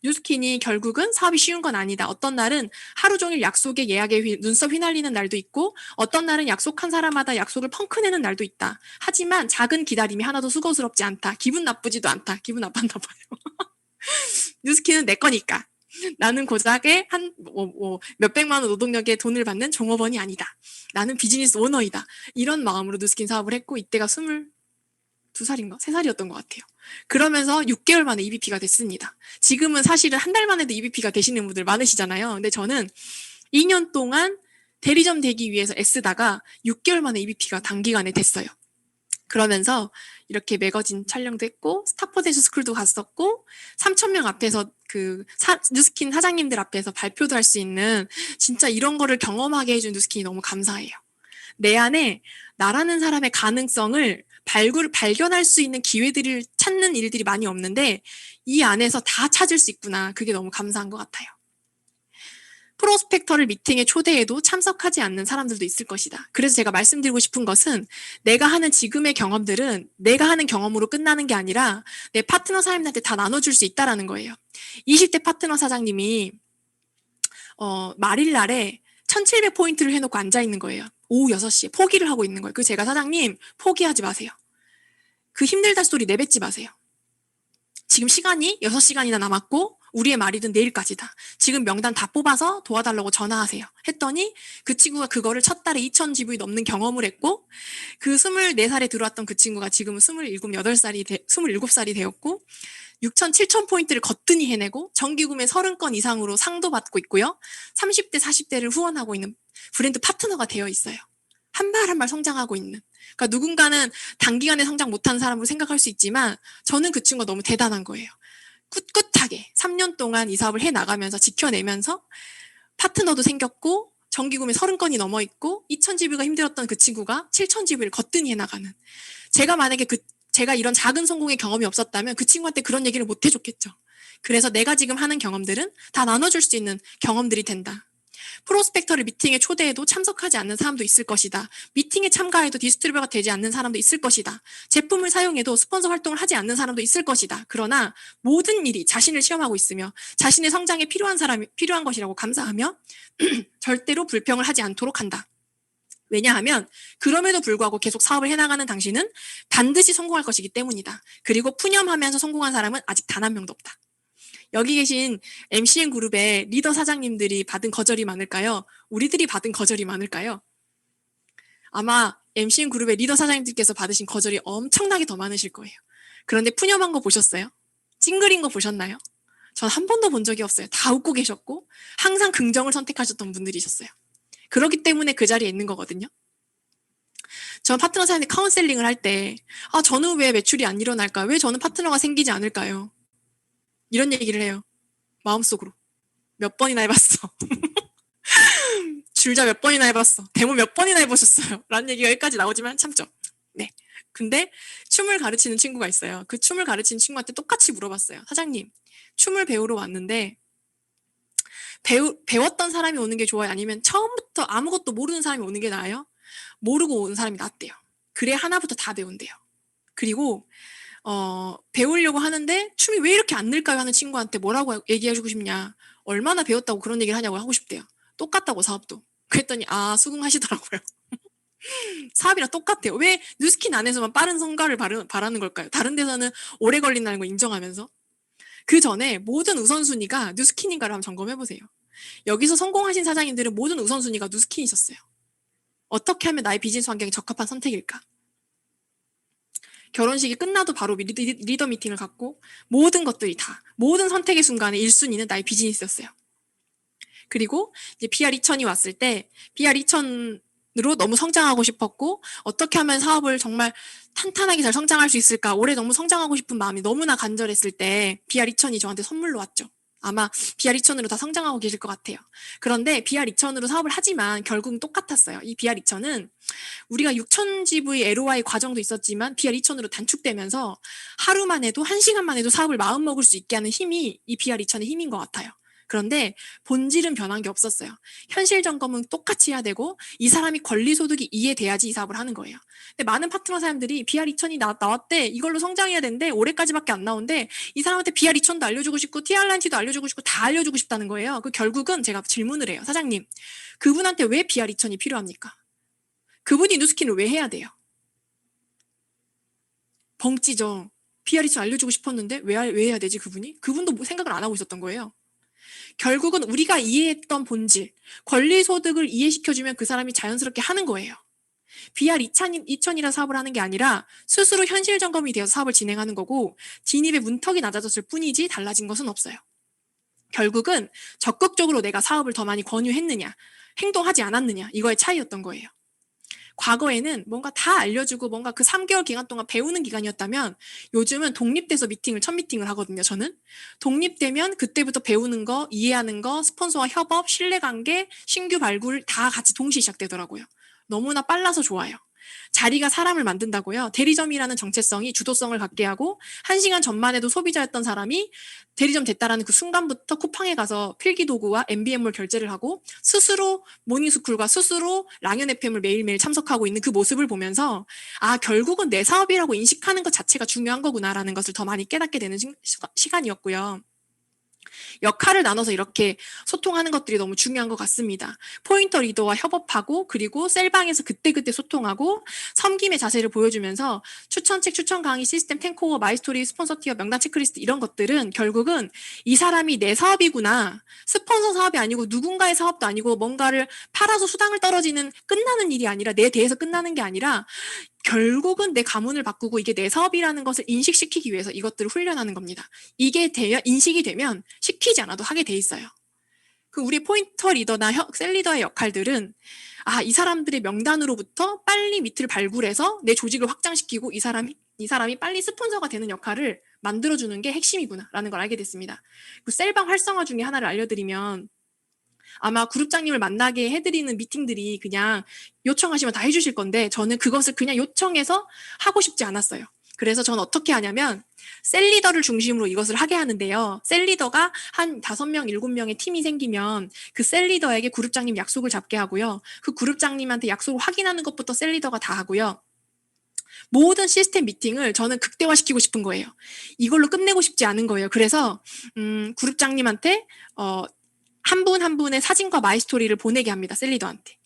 Speaker 1: 뉴스킨이 결국은 사업이 쉬운 건 아니다. 어떤 날은 하루 종일 약속에 예약에 눈썹 휘날리는 날도 있고 어떤 날은 약속한 사람마다 약속을 펑크내는 날도 있다. 하지만 작은 기다림이 하나도 수고스럽지 않다. 기분 나쁘지도 않다. 기분 나빴나 봐요. 뉴스킨은 내 거니까. 나는 고작에 몇백만 원 노동력에 돈을 받는 종업원이 아니다. 나는 비즈니스 오너이다. 이런 마음으로 뉴스킨 사업을 했고 이때가 22살인가? 3살이었던 것 같아요. 그러면서 6개월 만에 EBP가 됐습니다. 지금은 사실은 한 달 만에도 EBP가 되시는 분들 많으시잖아요. 근데 저는 2년 동안 대리점 되기 위해서 애쓰다가 6개월 만에 EBP가 단기간에 됐어요. 그러면서 이렇게 매거진 촬영도 했고 스타포텐셜 스쿨도 갔었고 3,000명 앞에서 뉴스킨 사장님들 앞에서 발표도 할 수 있는 진짜 이런 거를 경험하게 해준 뉴스킨이 너무 감사해요. 내 안에 나라는 사람의 가능성을 발견할 수 있는 기회들을 찾는 일들이 많이 없는데 이 안에서 다 찾을 수 있구나. 그게 너무 감사한 것 같아요. 프로스펙터를 미팅에 초대해도 참석하지 않는 사람들도 있을 것이다. 그래서 제가 말씀드리고 싶은 것은 내가 하는 지금의 경험들은 내가 하는 경험으로 끝나는 게 아니라 내 파트너 사장님한테 다 나눠줄 수 있다라는 거예요. 20대 파트너 사장님이 말일 날에 1700포인트를 해놓고 앉아있는 거예요. 오후 6시에 포기를 하고 있는 거예요. 그 제가 사장님 포기하지 마세요. 그 힘들다 소리 내뱉지 마세요. 지금 시간이 6시간이나 남았고 우리의 말일은 내일까지다. 지금 명단 다 뽑아서 도와달라고 전화하세요. 했더니 그 친구가 그거를 첫 달에 2000GV 넘는 경험을 했고 그 24살에 들어왔던 그 친구가 지금은 27살이 되었고 6,000, 7,000포인트를 거뜬히 해내고 정기구매 30건 이상으로 상도 받고 있고요. 30대, 40대를 후원하고 있는 브랜드 파트너가 되어 있어요. 한 발 한 발 성장하고 있는. 그러니까 누군가는 단기간에 성장 못한 사람으로 생각할 수 있지만 저는 그 친구가 너무 대단한 거예요. 꿋꿋하게 3년 동안 이 사업을 해나가면서 지켜내면서 파트너도 생겼고 정기구매 30건이 넘어 있고 2000GV가 힘들었던 그 친구가 7000GV를 거뜬히 해나가는. 제가 만약에 제가 이런 작은 성공의 경험이 없었다면 그 친구한테 그런 얘기를 못 해줬겠죠. 그래서 내가 지금 하는 경험들은 다 나눠줄 수 있는 경험들이 된다. 프로스펙터를 미팅에 초대해도 참석하지 않는 사람도 있을 것이다. 미팅에 참가해도 디스트리뷰어가 되지 않는 사람도 있을 것이다. 제품을 사용해도 스폰서 활동을 하지 않는 사람도 있을 것이다. 그러나 모든 일이 자신을 시험하고 있으며 자신의 성장에 필요한 것이라고 감사하며 절대로 불평을 하지 않도록 한다. 왜냐하면 그럼에도 불구하고 계속 사업을 해나가는 당신은 반드시 성공할 것이기 때문이다. 그리고 푸념하면서 성공한 사람은 아직 단 한 명도 없다. 여기 계신 MCN 그룹의 리더 사장님들이 받은 거절이 많을까요? 우리들이 받은 거절이 많을까요? 아마 MCN 그룹의 리더 사장님들께서 받으신 거절이 엄청나게 더 많으실 거예요. 그런데 푸념한 거 보셨어요? 찡그린 거 보셨나요? 전 한 번도 본 적이 없어요. 다 웃고 계셨고 항상 긍정을 선택하셨던 분들이셨어요. 그렇기 때문에 그 자리에 있는 거거든요. 전 파트너 사장님 카운셀링을 할 때 저는 왜 매출이 안 일어날까요? 왜 저는 파트너가 생기지 않을까요? 이런 얘기를 해요. 마음속으로. 몇 번이나 해봤어. 줄자 몇 번이나 해봤어. 데모 몇 번이나 해보셨어요. 라는 얘기가 여기까지 나오지만 참죠. 네. 근데 춤을 가르치는 친구가 있어요. 그 춤을 가르치는 친구한테 똑같이 물어봤어요. 사장님, 춤을 배우러 왔는데 배웠던 사람이 오는 게 좋아요? 아니면 처음부터 아무것도 모르는 사람이 오는 게 나아요? 모르고 오는 사람이 낫대요. 그래 하나부터 다 배운대요. 그리고 배우려고 하는데 춤이 왜 이렇게 안 늘까요? 하는 친구한테 뭐라고 얘기해주고 싶냐. 얼마나 배웠다고 그런 얘기를 하냐고 하고 싶대요. 똑같다고 사업도. 그랬더니 수긍하시더라고요. 사업이랑 똑같아요. 왜 뉴스킨 안에서만 빠른 성과를 바라는 걸까요? 다른 데서는 오래 걸린다는 걸 인정하면서. 그 전에 모든 우선순위가 뉴스킨인가를 한번 점검해보세요. 여기서 성공하신 사장님들은 모든 우선순위가 뉴스킨이셨어요. 어떻게 하면 나의 비즈니스 환경에 적합한 선택일까? 결혼식이 끝나도 바로 리더 미팅을 갖고 모든 것들이 모든 선택의 순간에 1순위는 나의 비즈니스였어요. 그리고 이제 BR2000이 왔을 때 BR2000으로 너무 성장하고 싶었고 어떻게 하면 사업을 정말 탄탄하게 잘 성장할 수 있을까? 올해 너무 성장하고 싶은 마음이 너무나 간절했을 때 BR2000이 저한테 선물로 왔죠. 아마 BR2000으로 다 성장하고 계실 것 같아요. 그런데 BR2000으로 사업을 하지만 결국은 똑같았어요. 이 BR2000은 우리가 6000GV LOI 과정도 있었지만 BR2000으로 단축되면서 하루만 해도 1시간만 해도 사업을 마음먹을 수 있게 하는 힘이 이 BR2000의 힘인 것 같아요. 그런데 본질은 변한 게 없었어요. 현실 점검은 똑같이 해야 되고 이 사람이 권리소득이 이해돼야지 이 사업을 하는 거예요. 근데 많은 파트너 사람들이 BR2000이 나왔대. 이걸로 성장해야 되는데 올해까지밖에 안 나오는데 이 사람한테 BR2000도 알려주고 싶고 TR란티도 알려주고 싶고 다 알려주고 싶다는 거예요. 그 결국은 제가 질문을 해요. 사장님, 그분한테 왜 BR2000이 필요합니까? 그분이 뉴스킨을 왜 해야 돼요? 벙찌죠. BR2000 알려주고 싶었는데 왜 해야 되지 그분이? 그분도 생각을 안 하고 있었던 거예요. 결국은 우리가 이해했던 본질, 권리소득을 이해시켜주면 그 사람이 자연스럽게 하는 거예요. BR2000이라 사업을 하는 게 아니라 스스로 현실 점검이 되어서 사업을 진행하는 거고 진입의 문턱이 낮아졌을 뿐이지 달라진 것은 없어요. 결국은 적극적으로 내가 사업을 더 많이 권유했느냐, 행동하지 않았느냐 이거의 차이였던 거예요. 과거에는 뭔가 다 알려주고 뭔가 그 3개월 기간 동안 배우는 기간이었다면 요즘은 독립돼서 첫 미팅을 하거든요. 저는 독립되면 그때부터 배우는 거, 이해하는 거, 스폰서와 협업, 신뢰관계, 신규 발굴 다 같이 동시에 시작되더라고요. 너무나 빨라서 좋아요. 자리가 사람을 만든다고요. 대리점이라는 정체성이 주도성을 갖게 하고 1시간 전만 해도 소비자였던 사람이 대리점 됐다라는 그 순간부터 쿠팡에 가서 필기도구와 MBM을 결제를 하고 스스로 모닝스쿨과 스스로 랑연 FM을 매일매일 참석하고 있는 그 모습을 보면서 아, 결국은 내 사업이라고 인식하는 것 자체가 중요한 거구나라는 것을 더 많이 깨닫게 되는 시간이었고요. 역할을 나눠서 이렇게 소통하는 것들이 너무 중요한 것 같습니다. 포인터 리더와 협업하고 그리고 셀방에서 그때그때 소통하고 섬김의 자세를 보여주면서 추천책, 추천 강의, 시스템, 탱크오버, 마이스토리, 스폰서 티어, 명단 체크리스트 이런 것들은 결국은 이 사람이 내 사업이구나. 스폰서 사업이 아니고 누군가의 사업도 아니고 뭔가를 팔아서 수당을 떨어지는 끝나는 일이 아니라 내 대에서 끝나는 게 아니라 결국은 내 가문을 바꾸고 이게 내 사업이라는 것을 인식시키기 위해서 이것들을 훈련하는 겁니다. 이게 인식이 되면 시키지 않아도 하게 돼 있어요. 그 우리 포인터 리더나 셀 리더의 역할들은 아, 이 사람들의 명단으로부터 빨리 밑을 발굴해서 내 조직을 확장시키고 이 사람이 빨리 스폰서가 되는 역할을 만들어주는 게 핵심이구나라는 걸 알게 됐습니다. 그 셀방 활성화 중에 하나를 알려드리면 아마 그룹장님을 만나게 해드리는 미팅들이 그냥 요청하시면 다 해주실 건데 저는 그것을 그냥 요청해서 하고 싶지 않았어요. 그래서 저는 어떻게 하냐면 셀리더를 중심으로 이것을 하게 하는데요. 셀리더가 한 5명, 7명의 팀이 생기면 그 셀리더에게 그룹장님 약속을 잡게 하고요. 그 그룹장님한테 약속을 확인하는 것부터 셀리더가 다 하고요. 모든 시스템 미팅을 저는 극대화시키고 싶은 거예요. 이걸로 끝내고 싶지 않은 거예요. 그래서 그룹장님한테 한 분 한 분의 사진과 마이스토리를 보내게 합니다. 셀리더한테.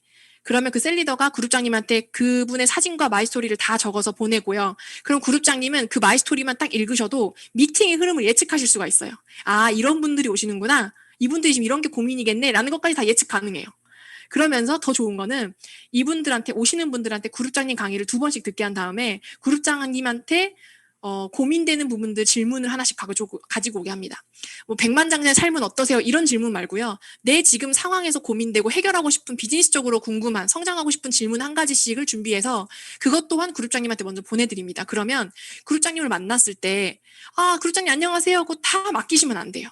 Speaker 1: 그러면 그 셀리더가 그룹장님한테 그분의 사진과 마이스토리를 다 적어서 보내고요. 그럼 그룹장님은 그 마이스토리만 딱 읽으셔도 미팅의 흐름을 예측하실 수가 있어요. 아, 이런 분들이 오시는구나. 이분들이 지금 이런 게 고민이겠네. 라는 것까지 다 예측 가능해요. 그러면서 더 좋은 거는 이분들한테 오시는 분들한테 그룹장님 강의를 2번씩 듣게 한 다음에 그룹장님한테 고민되는 부분들 질문을 하나씩 가지고 오게 합니다. 뭐 백만장자의 삶은 어떠세요? 이런 질문 말고요. 내 지금 상황에서 고민되고 해결하고 싶은 비즈니스적으로 궁금한 성장하고 싶은 질문 한 가지씩을 준비해서 그것 또한 그룹장님한테 먼저 보내드립니다. 그러면 그룹장님을 만났을 때 아, 그룹장님 안녕하세요 하고 다 맡기시면 안 돼요.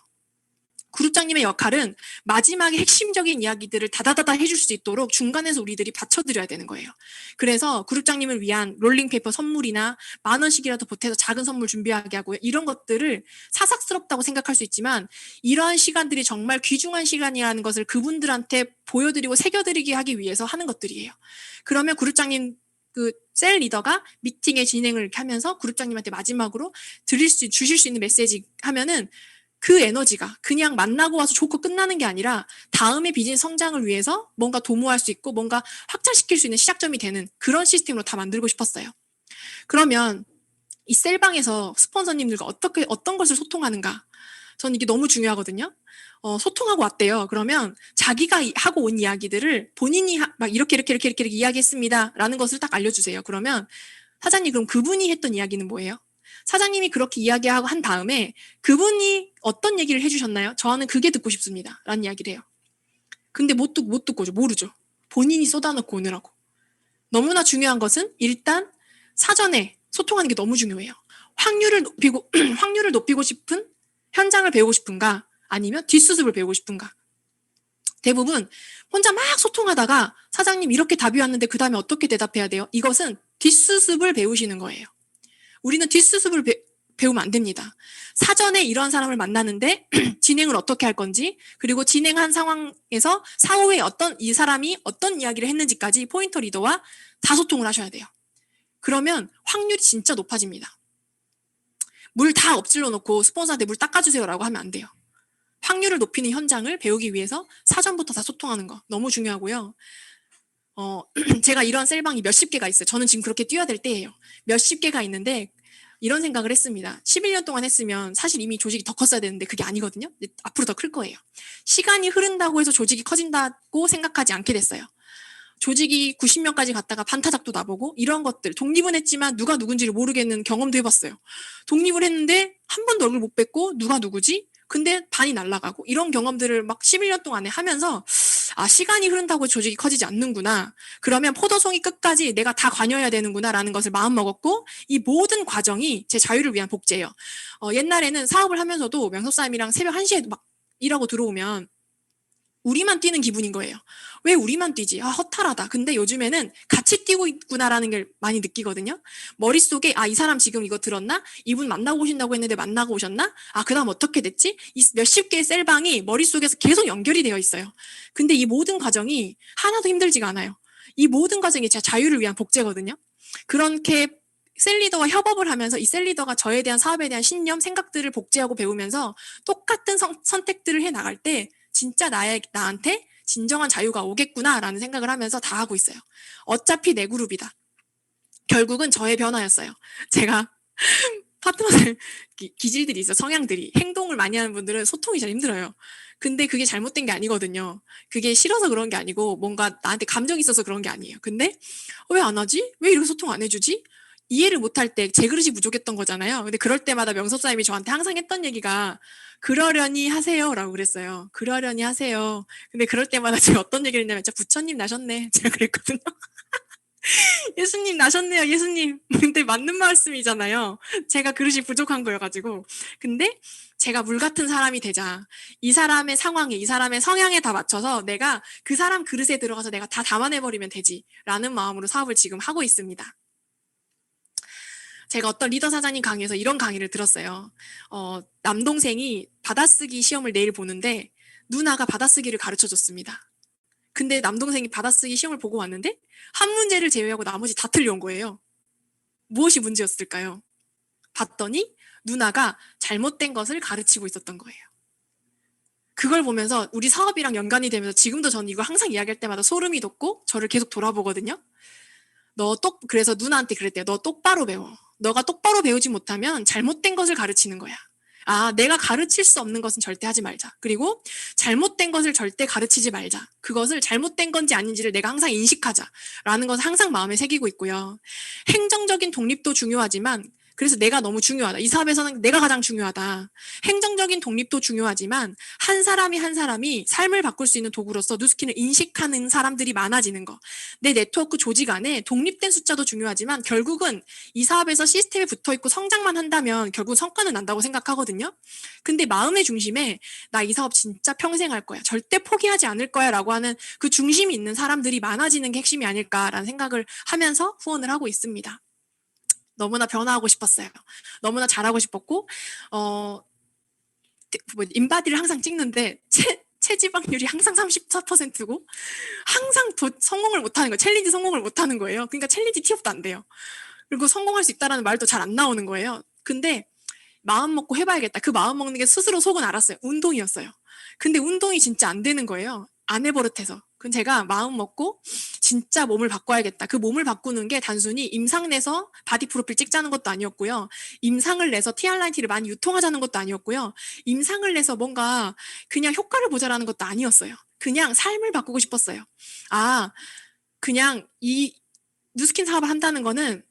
Speaker 1: 그룹장님의 역할은 마지막에 핵심적인 이야기들을 다다다다 해줄 수 있도록 중간에서 우리들이 받쳐드려야 되는 거예요. 그래서 그룹장님을 위한 롤링페이퍼 선물이나 10,000원씩이라도 보태서 작은 선물 준비하게 하고요. 이런 것들을 사삭스럽다고 생각할 수 있지만 이러한 시간들이 정말 귀중한 시간이라는 것을 그분들한테 보여드리고 새겨드리게 하기 위해서 하는 것들이에요. 그러면 그룹장님 그 셀 리더가 미팅의 진행을 이렇게 하면서 그룹장님한테 마지막으로 주실 수 있는 메시지 하면은 그 에너지가 그냥 만나고 와서 좋고 끝나는 게 아니라 다음의 비즈니스 성장을 위해서 뭔가 도모할 수 있고 뭔가 확장시킬 수 있는 시작점이 되는 그런 시스템으로 다 만들고 싶었어요. 그러면 이 셀방에서 스폰서님들과 어떤 것을 소통하는가? 저는 이게 너무 중요하거든요. 소통하고 왔대요. 그러면 자기가 하고 온 이야기들을 본인이 막 이렇게 이야기했습니다. 라는 것을 딱 알려주세요. 그러면 사장님 그럼 그분이 했던 이야기는 뭐예요? 사장님이 그렇게 이야기하고 한 다음에 그분이 어떤 얘기를 해주셨나요? 저는 그게 듣고 싶습니다. 라는 이야기를 해요. 근데 못 듣고 오죠. 모르죠. 본인이 쏟아놓고 오느라고. 너무나 중요한 것은 일단 사전에 소통하는 게 너무 중요해요. 확률을 높이고 싶은 현장을 배우고 싶은가? 아니면 뒷수습을 배우고 싶은가? 대부분 혼자 막 소통하다가 사장님 이렇게 답이 왔는데 그 다음에 어떻게 대답해야 돼요? 이것은 뒷수습을 배우시는 거예요. 우리는 뒷수습을 배우면 안 됩니다. 사전에 이런 사람을 만나는데 진행을 어떻게 할 건지 그리고 진행한 상황에서 사후에 이 사람이 어떤 이야기를 했는지까지 포인터 리더와 다 소통을 하셔야 돼요. 그러면 확률이 진짜 높아집니다. 물 다 엎질러 놓고 스폰서한테 물 닦아주세요라고 하면 안 돼요. 확률을 높이는 현장을 배우기 위해서 사전부터 다 소통하는 거 너무 중요하고요. 제가 이런 셀방이 몇십 개가 있어요. 저는 지금 그렇게 뛰어야 될 때예요. 몇십 개가 있는데 이런 생각을 했습니다. 11년 동안 했으면 사실 이미 조직이 더 컸어야 되는데 그게 아니거든요. 앞으로 더 클 거예요. 시간이 흐른다고 해서 조직이 커진다고 생각하지 않게 됐어요. 조직이 90명까지 갔다가 반타작도 나보고 이런 것들 독립은 했지만 누가 누군지를 모르겠는 경험도 해봤어요. 독립을 했는데 한 번도 얼굴 못 뵙고 누가 누구지? 근데 반이 날아가고 이런 경험들을 막 11년 동안에 하면서 아, 시간이 흐른다고 조직이 커지지 않는구나. 그러면 포도송이 끝까지 내가 다 관여해야 되는구나라는 것을 마음먹었고 이 모든 과정이 제 자유를 위한 복제예요. 옛날에는 사업을 하면서도 명섭사님이랑 새벽 1시에 막 일하고 들어오면 우리만 뛰는 기분인 거예요. 왜 우리만 뛰지? 아, 허탈하다. 근데 요즘에는 같이 뛰고 있구나라는 걸 많이 느끼거든요. 머릿속에, 아, 이 사람 지금 이거 들었나? 이분 만나고 오신다고 했는데 만나고 오셨나? 아, 그 다음 어떻게 됐지? 이 몇십 개의 셀방이 머릿속에서 계속 연결이 되어 있어요. 근데 이 모든 과정이 하나도 힘들지가 않아요. 이 모든 과정이 제 자유를 위한 복제거든요. 그렇게 셀리더와 협업을 하면서 이 셀리더가 저에 대한 사업에 대한 신념, 생각들을 복제하고 배우면서 똑같은 선택들을 해 나갈 때 진짜 나한테 진정한 자유가 오겠구나라는 생각을 하면서 다 하고 있어요. 어차피 내 그룹이다. 결국은 저의 변화였어요. 제가 파트너들 기질들이 있어, 성향들이. 행동을 많이 하는 분들은 소통이 잘 힘들어요. 근데 그게 잘못된 게 아니거든요. 그게 싫어서 그런 게 아니고 뭔가 나한테 감정이 있어서 그런 게 아니에요. 근데 왜 안 하지? 왜 이렇게 소통 안 해주지? 이해를 못할 때 제 그릇이 부족했던 거잖아요. 근데 그럴 때마다 명섭사님이 저한테 항상 했던 얘기가 그러려니 하세요라고 그랬어요. 그러려니 하세요. 근데 그럴 때마다 제가 어떤 얘기를 했냐면 진짜 부처님 나셨네. 제가 그랬거든요. 예수님 나셨네요, 예수님. 근데 맞는 말씀이잖아요. 제가 그릇이 부족한 거여가지고. 근데 제가 물 같은 사람이 되자. 이 사람의 상황에, 이 사람의 성향에 다 맞춰서 내가 그 사람 그릇에 들어가서 내가 다 담아내버리면 되지. 라는 마음으로 사업을 지금 하고 있습니다. 제가 어떤 리더 사장님 강의에서 이런 강의를 들었어요. 남동생이 받아쓰기 시험을 내일 보는데 누나가 받아쓰기를 가르쳐 줬습니다. 근데 남동생이 받아쓰기 시험을 보고 왔는데 한 문제를 제외하고 나머지 다 틀려온 거예요. 무엇이 문제였을까요? 봤더니 누나가 잘못된 것을 가르치고 있었던 거예요. 그걸 보면서 우리 사업이랑 연관이 되면서 지금도 저는 이거 항상 이야기할 때마다 소름이 돋고 저를 계속 돌아보거든요. 그래서 누나한테 그랬대요. 너 똑바로 배워. 너가 똑바로 배우지 못하면 잘못된 것을 가르치는 거야. 아, 내가 가르칠 수 없는 것은 절대 하지 말자. 그리고 잘못된 것을 절대 가르치지 말자. 그것을 잘못된 건지 아닌지를 내가 항상 인식하자. 라는 것을 항상 마음에 새기고 있고요. 행정적인 독립도 중요하지만 그래서 내가 너무 중요하다. 이 사업에서는 내가 가장 중요하다. 행정적인 독립도 중요하지만 한 사람이 한 사람이 삶을 바꿀 수 있는 도구로서 누스킨을 인식하는 사람들이 많아지는 거. 내 네트워크 조직 안에 독립된 숫자도 중요하지만 결국은 이 사업에서 시스템에 붙어있고 성장만 한다면 결국 성과는 난다고 생각하거든요. 근데 마음의 중심에 나 이 사업 진짜 평생 할 거야. 절대 포기하지 않을 거야 라고 하는 그 중심이 있는 사람들이 많아지는 게 핵심이 아닐까라는 생각을 하면서 후원을 하고 있습니다. 너무나 변화하고 싶었어요. 너무나 잘하고 싶었고, 인바디를 항상 찍는데, 체지방률이 항상 34%고, 항상 성공을 못하는 거예요. 챌린지 성공을 못하는 거예요. 그러니까 챌린지 티업도 안 돼요. 그리고 성공할 수 있다는 말도 잘 안 나오는 거예요. 근데 마음 먹고 해봐야겠다. 그 마음 먹는 게 스스로 속은 알았어요. 운동이었어요. 근데 운동이 진짜 안 되는 거예요. 안 해버릇해서. 그럼 제가 마음 먹고 진짜 몸을 바꿔야겠다. 그 몸을 바꾸는 게 단순히 임상 내서 바디 프로필 찍자는 것도 아니었고요. 임상을 내서 TR90를 많이 유통하자는 것도 아니었고요. 임상을 내서 뭔가 그냥 효과를 보자라는 것도 아니었어요. 그냥 삶을 바꾸고 싶었어요. 아, 그냥 이 뉴스킨 사업을 한다는 거는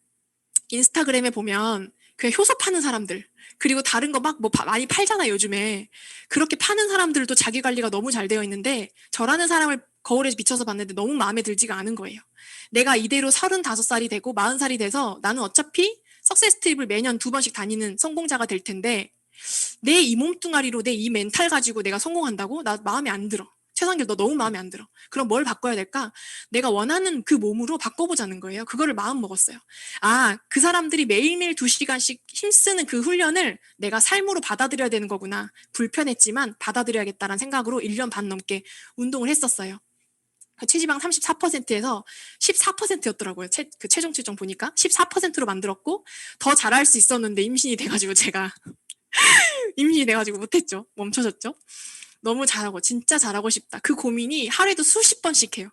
Speaker 1: 인스타그램에 보면 그냥 효소 파는 사람들 그리고 다른 거 막 뭐 많이 팔잖아요, 요즘에. 그렇게 파는 사람들도 자기 관리가 너무 잘 되어 있는데 저라는 사람을 거울에 비춰서 봤는데 너무 마음에 들지가 않은 거예요. 내가 이대로 35살이 되고 40살이 돼서 나는 어차피 석세스 트립을 매년 2번씩 다니는 성공자가 될 텐데 내 이 몸뚱아리로 내 이 멘탈 가지고 내가 성공한다고? 나 마음에 안 들어. 최상길 너 너무 마음에 안 들어. 그럼 뭘 바꿔야 될까? 내가 원하는 그 몸으로 바꿔보자는 거예요. 그거를 마음 먹었어요. 아, 그 사람들이 매일매일 2시간씩 힘쓰는 그 훈련을 내가 삶으로 받아들여야 되는 거구나. 불편했지만 받아들여야겠다는 생각으로 1년 반 넘게 운동을 했었어요. 체지방 34%에서 14%였더라고요. 그 체중 측정 보니까 14%로 만들었고 더 잘할 수 있었는데 임신이 돼가지고 제가 임신이 돼가지고 못했죠. 멈춰졌죠. 너무 잘하고 진짜 잘하고 싶다. 그 고민이 하루에도 수십 번씩 해요.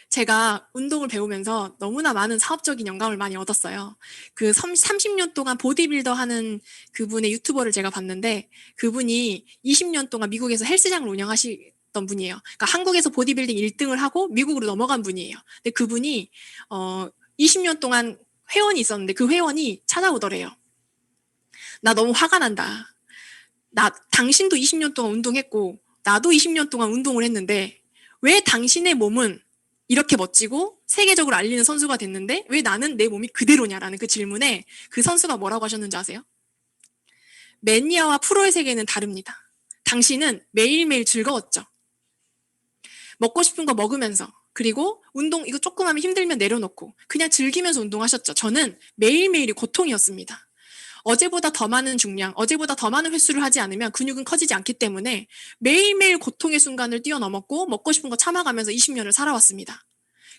Speaker 1: 제가 운동을 배우면서 너무나 많은 사업적인 영감을 많이 얻었어요. 그 30년 동안 보디빌더 하는 그분의 유튜버를 제가 봤는데 그분이 20년 동안 미국에서 헬스장을 운영하시던 분이에요. 그러니까 한국에서 보디빌딩 1등을 하고 미국으로 넘어간 분이에요. 근데 그분이 20년 동안 회원이 있었는데 그 회원이 찾아오더래요. 나 너무 화가 난다. 당신도 20년 동안 운동했고 나도 20년 동안 운동을 했는데 왜 당신의 몸은 이렇게 멋지고 세계적으로 알리는 선수가 됐는데 왜 나는 내 몸이 그대로냐라는 그 질문에 그 선수가 뭐라고 하셨는지 아세요? 매니아와 프로의 세계는 다릅니다. 당신은 매일매일 즐거웠죠. 먹고 싶은 거 먹으면서, 그리고 운동 이거 조금 하면 힘들면 내려놓고 그냥 즐기면서 운동하셨죠. 저는 매일매일이 고통이었습니다. 어제보다 더 많은 중량, 어제보다 더 많은 횟수를 하지 않으면 근육은 커지지 않기 때문에 매일매일 고통의 순간을 뛰어넘었고 먹고 싶은 거 참아가면서 20년을 살아왔습니다.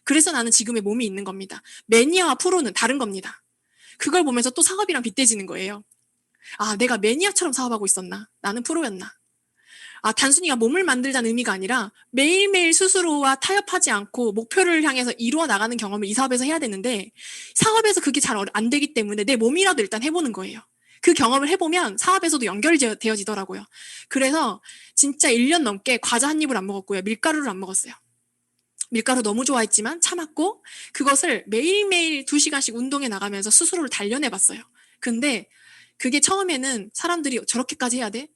Speaker 1: 그래서 나는 지금의 몸이 있는 겁니다. 매니아와 프로는 다른 겁니다. 그걸 보면서 또 사업이랑 빗대지는 거예요. 아, 내가 매니아처럼 사업하고 있었나? 나는 프로였나? 아, 단순히 몸을 만들자는 의미가 아니라 매일매일 스스로와 타협하지 않고 목표를 향해서 이루어 나가는 경험을 이 사업에서 해야 되는데 사업에서 그게 잘 안 되기 때문에 내 몸이라도 일단 해보는 거예요. 그 경험을 해보면 사업에서도 연결되어지더라고요. 그래서 진짜 1년 넘게 과자 한 입을 안 먹었고요. 밀가루를 안 먹었어요. 밀가루 너무 좋아했지만 참았고 그것을 매일매일 2시간씩 운동에 나가면서 스스로를 단련해봤어요. 근데 그게 처음에는 사람들이 저렇게까지 해야 돼?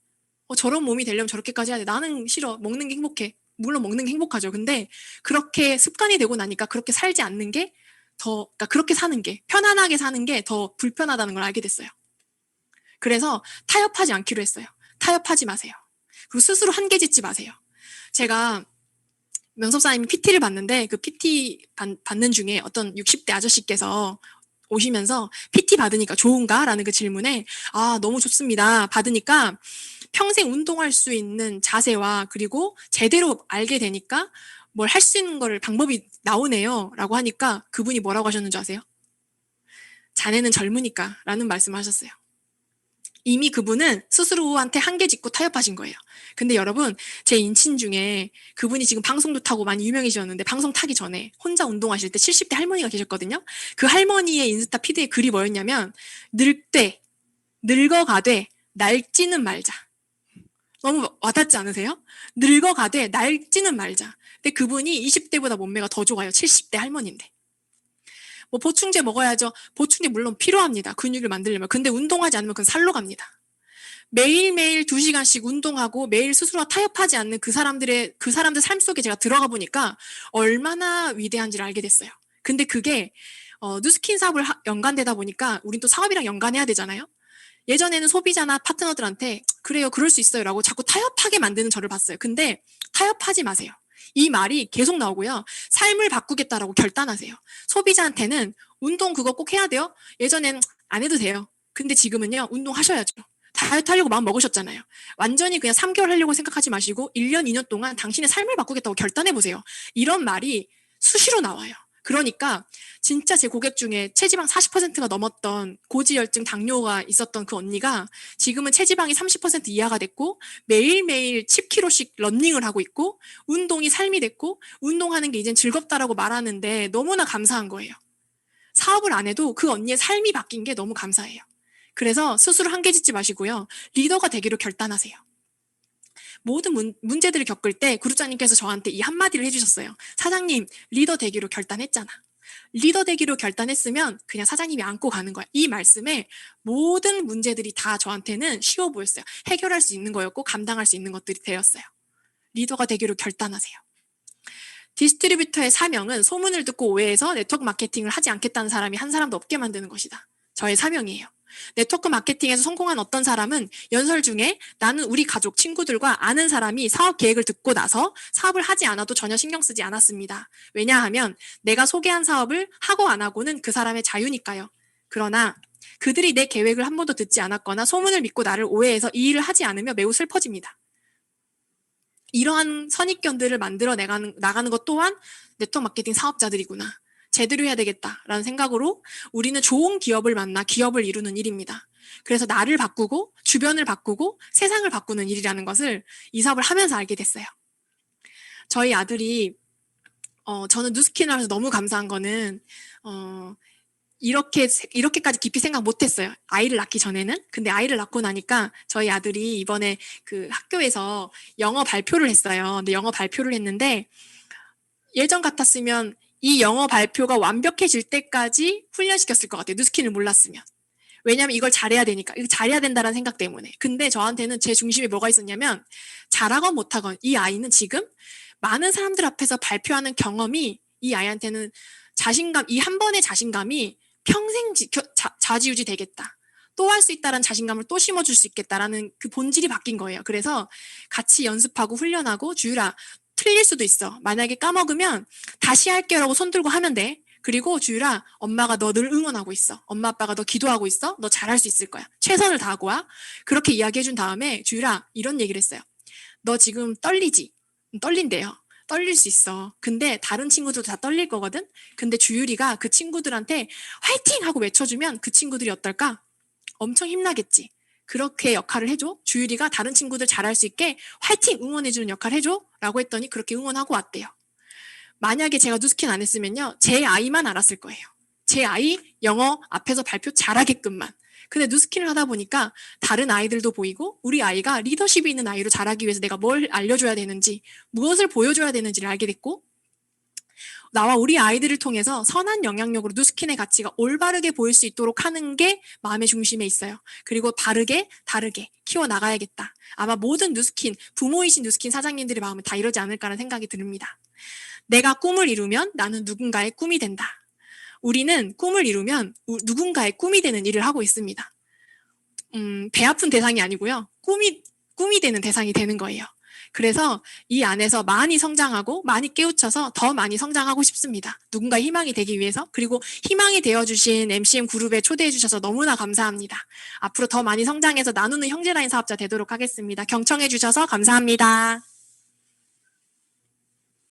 Speaker 1: 저런 몸이 되려면 저렇게까지 해야 돼. 나는 싫어. 먹는 게 행복해. 물론 먹는 게 행복하죠. 근데 그렇게 습관이 되고 나니까 그렇게 살지 않는 게 그러니까 그렇게 사는 게, 편안하게 사는 게 더 불편하다는 걸 알게 됐어요. 그래서 타협하지 않기로 했어요. 타협하지 마세요. 그리고 스스로 한계 짓지 마세요. 제가 면접사님이 PT를 받는데 그 PT 받는 중에 어떤 60대 아저씨께서 오시면서 PT 받으니까 좋은가? 라는 그 질문에 아, 너무 좋습니다. 받으니까 평생 운동할 수 있는 자세와 그리고 제대로 알게 되니까 뭘 할 수 있는 걸 방법이 나오네요. 라고 하니까 그분이 뭐라고 하셨는 줄 아세요? 자네는 젊으니까 라는 말씀을 하셨어요. 이미 그분은 스스로한테 한계 짓고 타협하신 거예요. 근데 여러분, 제 인친 중에 그분이 지금 방송도 타고 많이 유명해지셨는데 방송 타기 전에 혼자 운동하실 때 70대 할머니가 계셨거든요. 그 할머니의 인스타 피드의 글이 뭐였냐면 늙어가되 날찌는 말자. 너무 와닿지 않으세요? 늙어가되 날찌는 말자. 근데 그분이 20대보다 몸매가 더 좋아요. 70대 할머니인데. 보충제 먹어야죠. 보충제 물론 필요합니다. 근육을 만들려면. 근데 운동하지 않으면 그건 살로 갑니다. 매일매일 2시간씩 운동하고 매일 스스로와 타협하지 않는 그 사람들 삶 속에 제가 들어가 보니까 얼마나 위대한지를 알게 됐어요. 근데 그게 뉴스킨 사업을 연관되다 보니까 우린 또 사업이랑 연관해야 되잖아요. 예전에는 소비자나 파트너들한테 그래요, 그럴 수 있어요 라고 자꾸 타협하게 만드는 저를 봤어요. 근데 타협하지 마세요. 이 말이 계속 나오고요. 삶을 바꾸겠다라고 결단하세요. 소비자한테는 운동 그거 꼭 해야 돼요? 예전엔 안 해도 돼요. 근데 지금은요, 운동하셔야죠. 다이어트 하려고 마음 먹으셨잖아요. 완전히 그냥 3개월 하려고 생각하지 마시고 1년, 2년 동안 당신의 삶을 바꾸겠다고 결단해보세요. 이런 말이 수시로 나와요. 그러니까 진짜 제 고객 중에 체지방 40%가 넘었던 고지혈증 당뇨가 있었던 그 언니가 지금은 체지방이 30% 이하가 됐고 매일매일 10kg씩 러닝을 하고 있고 운동이 삶이 됐고 운동하는 게 이젠 즐겁다라고 말하는데 너무나 감사한 거예요. 사업을 안 해도 그 언니의 삶이 바뀐 게 너무 감사해요. 그래서 스스로 한계 짓지 마시고요. 리더가 되기로 결단하세요. 모든 문제들을 겪을 때 구루자님께서 저한테 이 한마디를 해주셨어요. 사장님, 리더 되기로 결단했잖아. 리더 되기로 결단했으면 그냥 사장님이 안고 가는 거야. 이 말씀에 모든 문제들이 다 저한테는 쉬워 보였어요. 해결할 수 있는 거였고 감당할 수 있는 것들이 되었어요. 리더가 되기로 결단하세요. 디스트리뷰터의 사명은 소문을 듣고 오해해서 네트워크 마케팅을 하지 않겠다는 사람이 한 사람도 없게 만드는 것이다. 저의 사명이에요. 네트워크 마케팅에서 성공한 어떤 사람은 연설 중에 나는 우리 가족, 친구들과 아는 사람이 사업 계획을 듣고 나서 사업을 하지 않아도 전혀 신경 쓰지 않았습니다. 왜냐하면 내가 소개한 사업을 하고 안 하고는 그 사람의 자유니까요. 그러나 그들이 내 계획을 한 번도 듣지 않았거나 소문을 믿고 나를 오해해서 이 일을 하지 않으며 매우 슬퍼집니다. 이러한 선입견들을 만들어 나가는 것 또한 네트워크 마케팅 사업자들이구나. 제대로 해야 되겠다라는 생각으로 우리는 좋은 기업을 만나 기업을 이루는 일입니다. 그래서 나를 바꾸고 주변을 바꾸고 세상을 바꾸는 일이라는 것을 이 사업을 하면서 알게 됐어요. 저희 아들이 저는 뉴스킨을 하면서 너무 감사한 거는 이렇게까지 깊이 생각 못했어요. 아이를 낳기 전에는. 근데 아이를 낳고 나니까 저희 아들이 이번에 그 학교에서 영어 발표를 했어요. 근데 영어 발표를 했는데 예전 같았으면 이 영어 발표가 완벽해질 때까지 훈련시켰을 것 같아요. 뉴스킨을 몰랐으면. 왜냐하면 이걸 잘해야 되니까. 이거 잘해야 된다는 생각 때문에. 근데 저한테는 제 중심에 뭐가 있었냐면 잘하건 못하건 이 아이는 지금 많은 사람들 앞에서 발표하는 경험이 이 아이한테는 자신감, 이 한 번의 자신감이 평생 좌지우지 되겠다. 또 할 수 있다는 자신감을 또 심어줄 수 있겠다라는 그 본질이 바뀐 거예요. 그래서 같이 연습하고 훈련하고 주율아 틀릴 수도 있어. 만약에 까먹으면 다시 할게라고 손 들고 하면 돼. 그리고 주율아 엄마가 너 늘 응원하고 있어. 엄마 아빠가 너 기도하고 있어. 너 잘할 수 있을 거야. 최선을 다하고 와. 그렇게 이야기해준 다음에 주율아 이런 얘기를 했어요. 너 지금 떨리지? 떨린대요. 떨릴 수 있어. 근데 다른 친구들도 다 떨릴 거거든? 근데 주율이가 그 친구들한테 화이팅! 하고 외쳐주면 그 친구들이 어떨까? 엄청 힘나겠지. 그렇게 역할을 해줘. 주율이가 다른 친구들 잘할 수 있게 화이팅! 응원해주는 역할을 해줘. 라고 했더니 그렇게 응원하고 왔대요. 만약에 제가 누스킨 안 했으면요. 제 아이만 알았을 거예요. 제 아이 영어 앞에서 발표 잘하게끔만. 근데 누스킨을 하다 보니까 다른 아이들도 보이고 우리 아이가 리더십이 있는 아이로 자라기 위해서 내가 뭘 알려줘야 되는지 무엇을 보여줘야 되는지를 알게 됐고 나와 우리 아이들을 통해서 선한 영향력으로 누스킨의 가치가 올바르게 보일 수 있도록 하는 게 마음의 중심에 있어요. 그리고 바르게 다르게 키워나가야겠다. 아마 모든 누스킨, 부모이신 누스킨 사장님들의 마음은 다 이러지 않을까라는 생각이 듭니다. 내가 꿈을 이루면 나는 누군가의 꿈이 된다. 우리는 꿈을 이루면 누군가의 꿈이 되는 일을 하고 있습니다. 배 아픈 대상이 아니고요. 꿈이 되는 대상이 되는 거예요. 그래서 이 안에서 많이 성장하고 많이 깨우쳐서 더 많이 성장하고 싶습니다. 누군가의 희망이 되기 위해서. 그리고 희망이 되어주신 MCM 그룹에 초대해 주셔서 너무나 감사합니다. 앞으로 더 많이 성장해서 나누는 형제라인 사업자 되도록 하겠습니다. 경청해 주셔서 감사합니다.